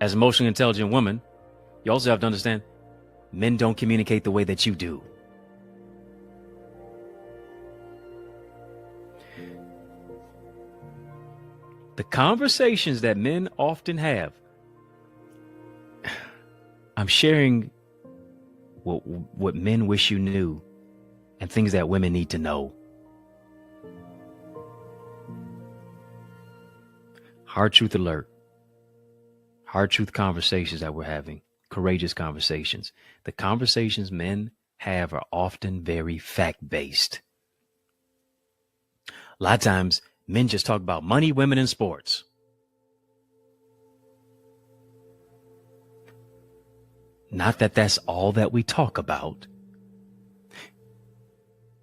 As an emotionally intelligent woman, you also have to understand men don't communicate the way that you do. The conversations that men often have, I'm sharing what men wish you knew and things that women need to know. Hard truth alert. Hard truth conversations that we're having. Courageous conversations. The conversations men have are often very fact-based. A lot of times, men just talk about money, women, and sports. Not that that's all that we talk about,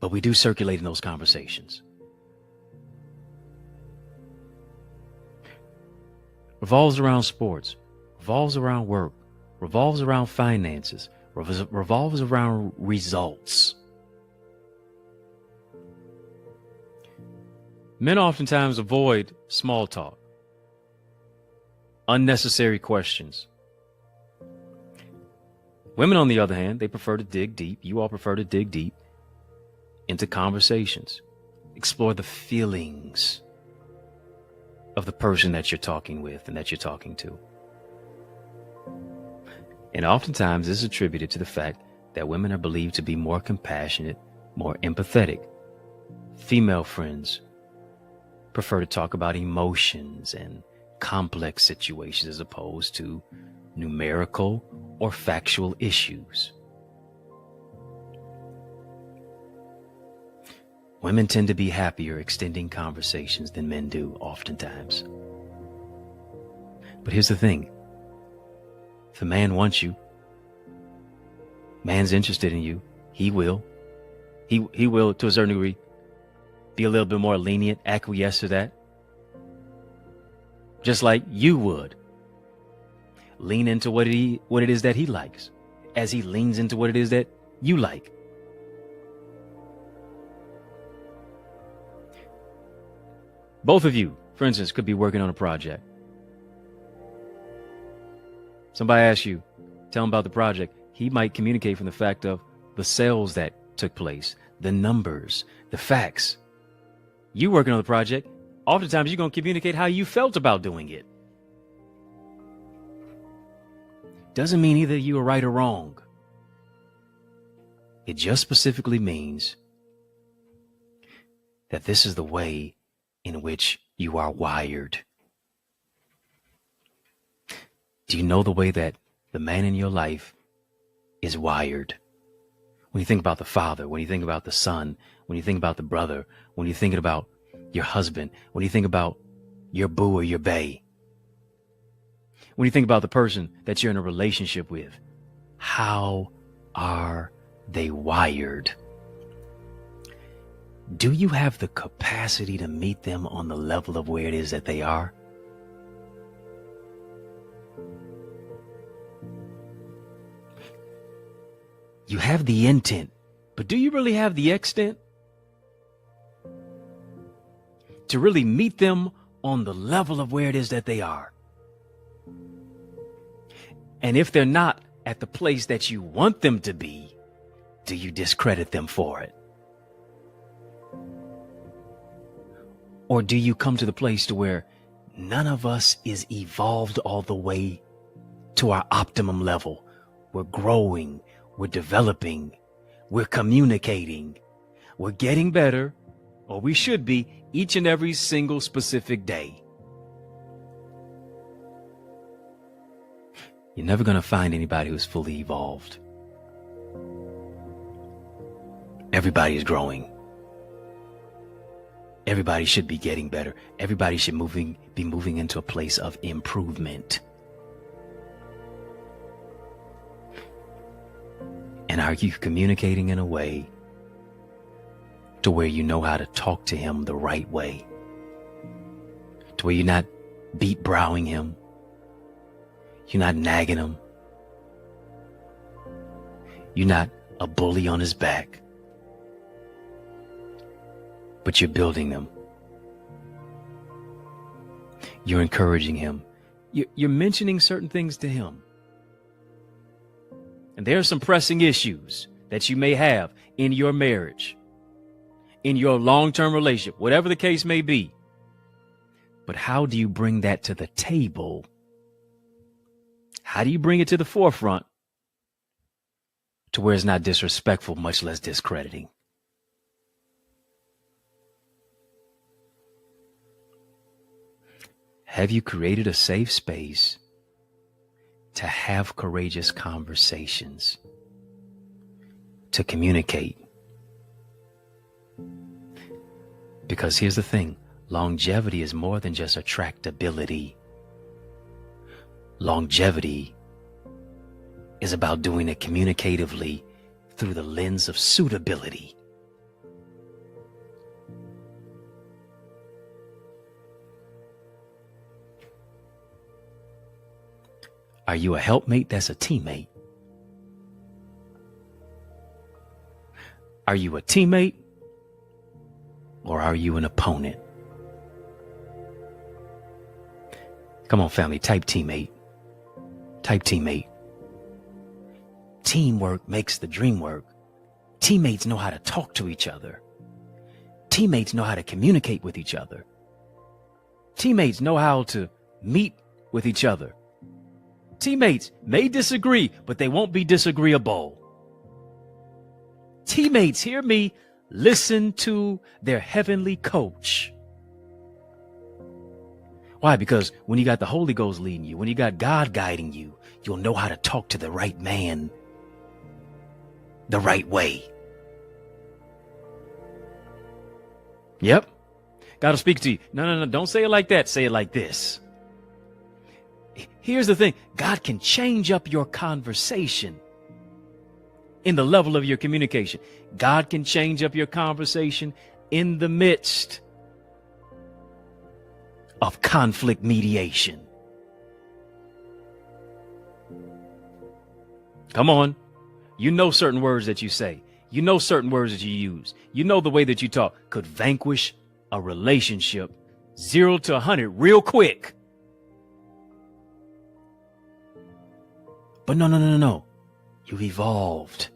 but we do circulate in those conversations. Revolves around sports, revolves around work, revolves around finances, revolves around results. Men oftentimes avoid small talk, unnecessary questions. Women, on the other hand, they prefer to dig deep. You all prefer to dig deep into conversations, explore the feelings of the person that you're talking with and that you're talking to. And oftentimes this is attributed to the fact that women are believed to be more compassionate, more empathetic. Female friends prefer to talk about emotions and complex situations as opposed to numerical or factual issues. Women tend to be happier extending conversations than men do oftentimes. But here's the thing. If a man wants you, man's interested in you, he will to a certain degree be a little bit more lenient, acquiesce to that. Just like you would lean into what it is that he likes, as he leans into what it is that you like. Both of you, for instance, could be working on a project. Somebody asks you, tell him about the project. He might communicate from the fact of the sales that took place, the numbers, the facts. You working on the project, oftentimes you're going to communicate how you felt about doing it. Doesn't mean either you are right or wrong. It just specifically means that this is the way in which you are wired. Do you know the way that the man in your life is wired? When you think about the father, when you think about the son, when you think about the brother, when you're thinking about your husband, when you think about your boo or your bae, when you think about the person that you're in a relationship with, how are they wired? Do you have the capacity to meet them on the level of where it is that they are? You have the intent, but do you really have the extent to really meet them on the level of where it is that they are? And if they're not at the place that you want them to be, do you discredit them for it? Or do you come to the place to where none of us is evolved all the way to our optimum level? We're growing, we're developing, we're communicating, we're getting better, or we should be each and every single specific day. You're never going to find anybody who's fully evolved. Everybody is growing. Everybody should be getting better. Everybody should be moving into a place of improvement. And are you communicating in a way to where you know how to talk to him the right way? To where you're not beat browing him. You're not nagging him. You're not a bully on his back. But you're building them. You're encouraging him. You're mentioning certain things to him. And there are some pressing issues that you may have in your marriage, in your long-term relationship, whatever the case may be. But how do you bring that to the table? How do you bring it to the forefront to where it's not disrespectful, much less discrediting? Have you created a safe space to have courageous conversations, to communicate? Because here's the thing, longevity is more than just attractability. Longevity is about doing it communicatively through the lens of suitability. Are you a helpmate that's a teammate? Are you a teammate or are you an opponent? Come on, family, type teammate. Type teammate. Teamwork makes the dream work. Teammates know how to talk to each other. Teammates know how to communicate with each other. Teammates know how to meet with each other. Teammates may disagree, but they won't be disagreeable. Teammates, hear me, listen to their heavenly coach. Why? Because when you got the Holy Ghost leading you, when you got God guiding you, you'll know how to talk to the right man the right way. Yep. God will speak to you. No. Don't say it like that. Say it like this. Here's the thing. God can change up your conversation in the level of your communication. God can change up your conversation in the midst of conflict mediation. Come on. You know certain words that you say. You know certain words that you use. You know the way that you talk could vanquish a relationship 0 to 100 real quick. But no. You've evolved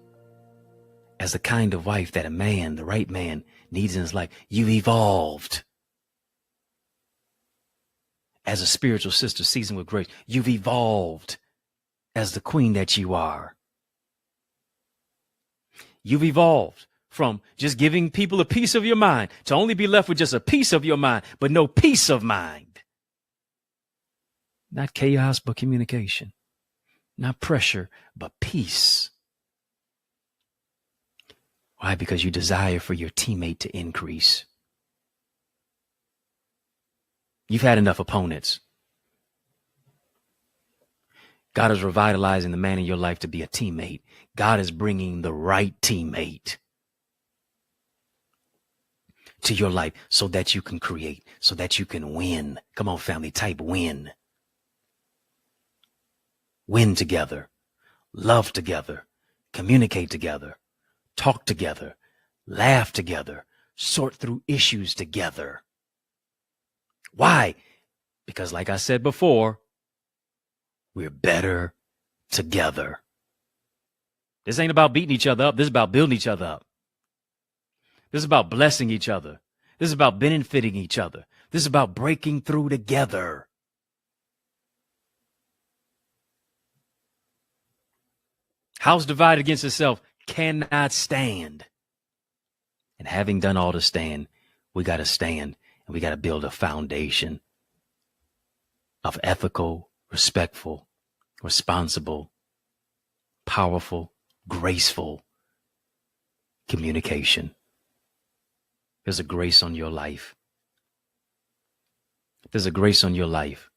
as the kind of wife that a man, the right man, needs in his life. You've evolved as a spiritual sister seasoned with grace. You've evolved as the queen that you are. You've evolved from just giving people a piece of your mind to only be left with just a piece of your mind, but no peace of mind. Not chaos, but communication. Not pressure, but peace. Why? Because you desire for your teammate to increase. You've had enough opponents. God is revitalizing the man in your life to be a teammate. God is bringing the right teammate to your life so that you can create, so that you can win. Come on, family, type win. Win together, love together, communicate together, talk together, laugh together, sort through issues together. Why? Because like I said before, we're better together. This ain't about beating each other up. This is about building each other up. This is about blessing each other. This is about benefiting each other. This is about breaking through together. House divided against itself cannot stand. And having done all to stand, we got to stand and we got to build a foundation of ethical, respectful, responsible, powerful, graceful communication. There's a grace on your life. There's a grace on your life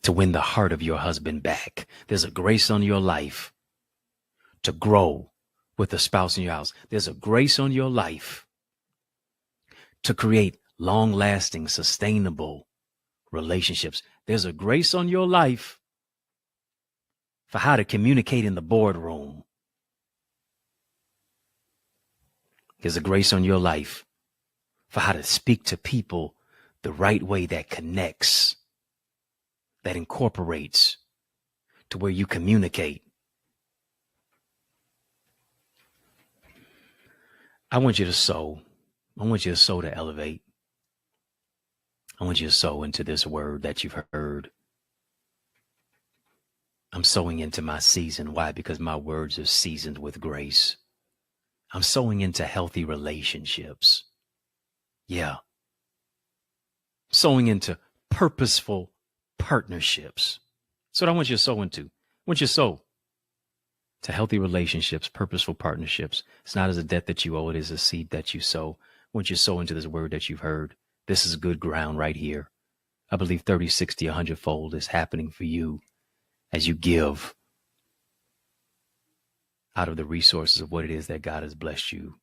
to win the heart of your husband back. There's a grace on your life to grow with the spouse in your house. There's a grace on your life to create long-lasting, sustainable relationships. There's a grace on your life for how to communicate in the boardroom. There's a grace on your life for how to speak to people the right way that connects, that incorporates to where you communicate. I want you to sow. I want you to sow to elevate. I want you to sow into this word that you've heard. I'm sowing into my season. Why? Because my words are seasoned with grace. I'm sowing into healthy relationships. Yeah. Sowing into purposeful partnerships. That's what I want you to sow into. I want you to sow to healthy relationships, purposeful partnerships. It's not as a debt that you owe. It is a seed that you sow. I want you to sow into this word that you've heard. This is good ground right here. I believe 30, 60, 100-fold is happening for you as you give out of the resources of what it is that God has blessed you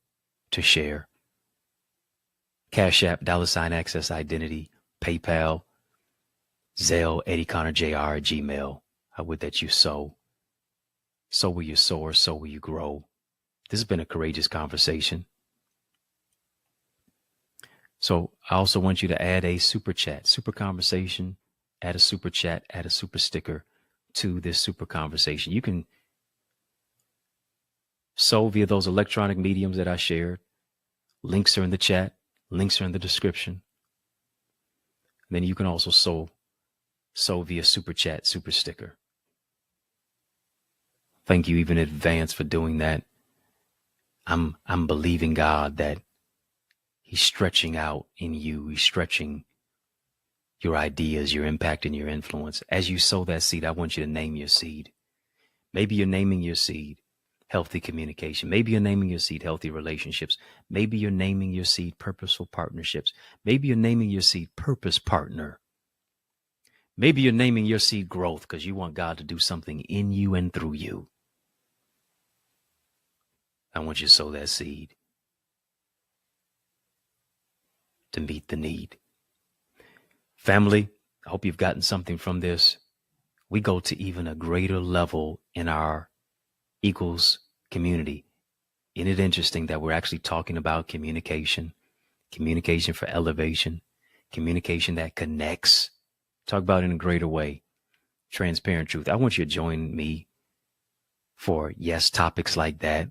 to share. Cash App, $ Access Identity, PayPal, Zelle, EddieConnorJr at Gmail. I would that you sow. So will you soar, so will you grow. This has been a courageous conversation. So I also want you to add a super chat, super conversation, add a super chat, add a super sticker to this super conversation. You can sow via those electronic mediums that I shared. Links are in the chat. Links are in the description. And then you can also sow via super chat, super sticker. Thank you even in advance for doing that. I'm believing God that He's stretching out in you. He's stretching your ideas, your impact, and your influence. As you sow that seed, I want you to name your seed. Maybe you're naming your seed healthy communication. Maybe you're naming your seed healthy relationships. Maybe you're naming your seed purposeful partnerships. Maybe you're naming your seed purpose partner. Maybe you're naming your seed growth because you want God to do something in you and through you. I want you to sow that seed to meet the need. Family, I hope you've gotten something from this. We go to even a greater level in our Eagles community. Isn't it interesting that we're actually talking about communication for elevation, communication that connects? Talk about it in a greater way. Transparent truth. I want you to join me for, yes, topics like that.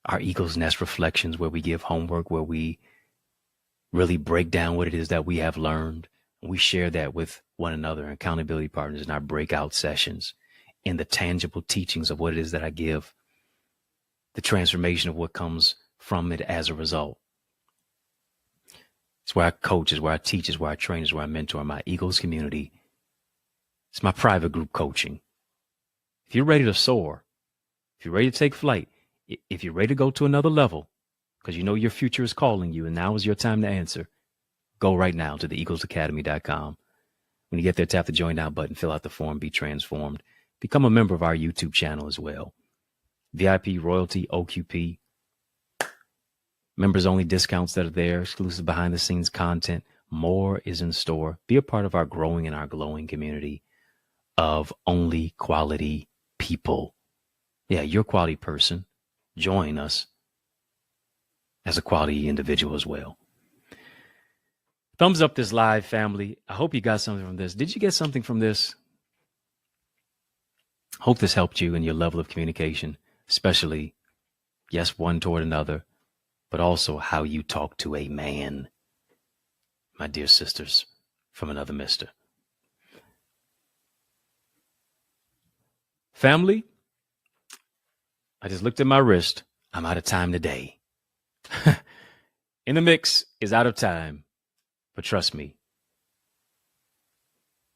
Our Eagles Nest reflections, where we give homework, where we really break down what it is that we have learned. We share that with one another, accountability partners in our breakout sessions, in the tangible teachings of what it is that I give, the transformation of what comes from it as a result. It's where I coach, it's where I teach, it's where I train, it's where I mentor. My Eagles community. It's my private group coaching. If you're ready to soar, if you're ready to take flight, if you're ready to go to another level, because you know your future is calling you and now is your time to answer, go right now to theeaglesacademy.com. When you get there, tap the join now button, fill out the form, be transformed. Become a member of our YouTube channel as well. VIP, royalty, OQP, members only discounts that are there, exclusive behind the scenes content. More is in store. Be a part of our growing and our glowing community of only quality people. Yeah, you're a quality person. Join us as a quality individual as well. Thumbs up this live, family. I hope you got something from this. Did you get something from this? Hope this helped you in your level of communication, especially, yes, one toward another, but also how you talk to a man. My dear sisters from another mister. Family, I just looked at my wrist. I'm out of time today. In the Mix is out of time. But trust me,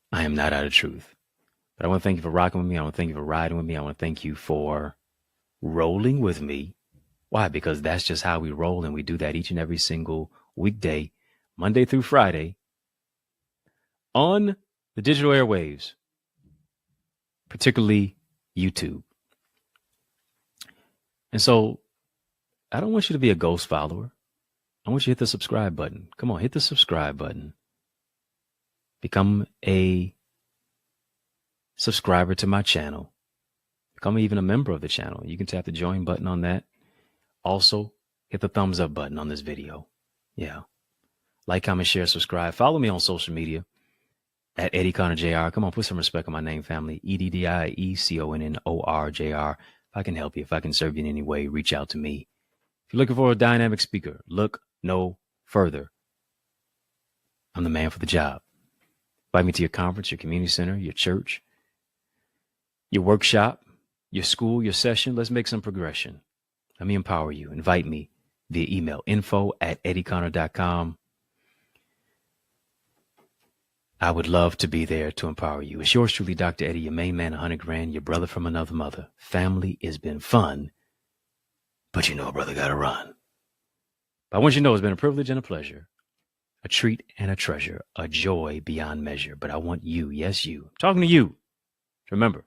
I am not out of truth. But I want to thank you for rocking with me. I want to thank you for riding with me. I want to thank you for rolling with me. Why? Because that's just how we roll, and we do that each and every single weekday, Monday through Friday, on the digital airwaves, particularly YouTube. And so I don't want you to be a ghost follower. I want you to hit the subscribe button. Come on, hit the subscribe button. Become a subscriber to my channel. Become even a member of the channel. You can tap the join button on that. Also, hit the thumbs up button on this video. Yeah. Like, comment, share, subscribe. Follow me on social media at EddieConnorJr. Come on, put some respect on my name, family. EddieConnorJr. If I can help you, if I can serve you in any way, reach out to me. If you're looking for a dynamic speaker, look no further. I'm the man for the job. Invite me to your conference, your community center, your church, your workshop, your school, your session. Let's make some progression. Let me empower you. Invite me via email, info@eddieconnor.com. I would love to be there to empower you. It's yours truly, Dr. Eddie, your main man, 100 grand, your brother from another mother. Family has been fun, but you know a brother got to run. But I want you to know it's been a privilege and a pleasure, a treat and a treasure, a joy beyond measure. But I want you, yes, you, I'm talking to you, Remember,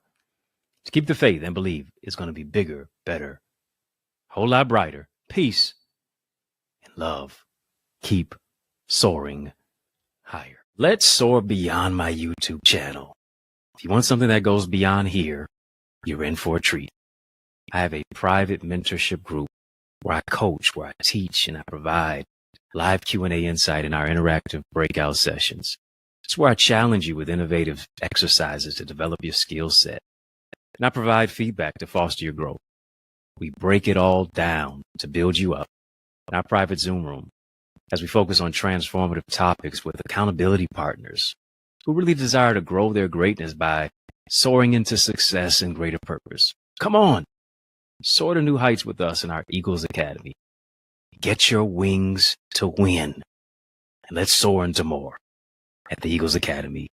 to keep the faith and believe it's going to be bigger, better, a whole lot brighter. Peace and love. Keep soaring higher. Let's soar beyond my YouTube channel. If you want something that goes beyond here, you're in for a treat. I have a private mentorship group where I coach, where I teach, and I provide live Q&A insight in our interactive breakout sessions. It's where I challenge you with innovative exercises to develop your skill set. And I provide feedback to foster your growth. We break it all down to build you up in our private Zoom room as we focus on transformative topics with accountability partners who really desire to grow their greatness by soaring into success and greater purpose. Come on, soar to new heights with us in our Eagles Academy. Get your wings to win, and let's soar into more at the Eagles Academy.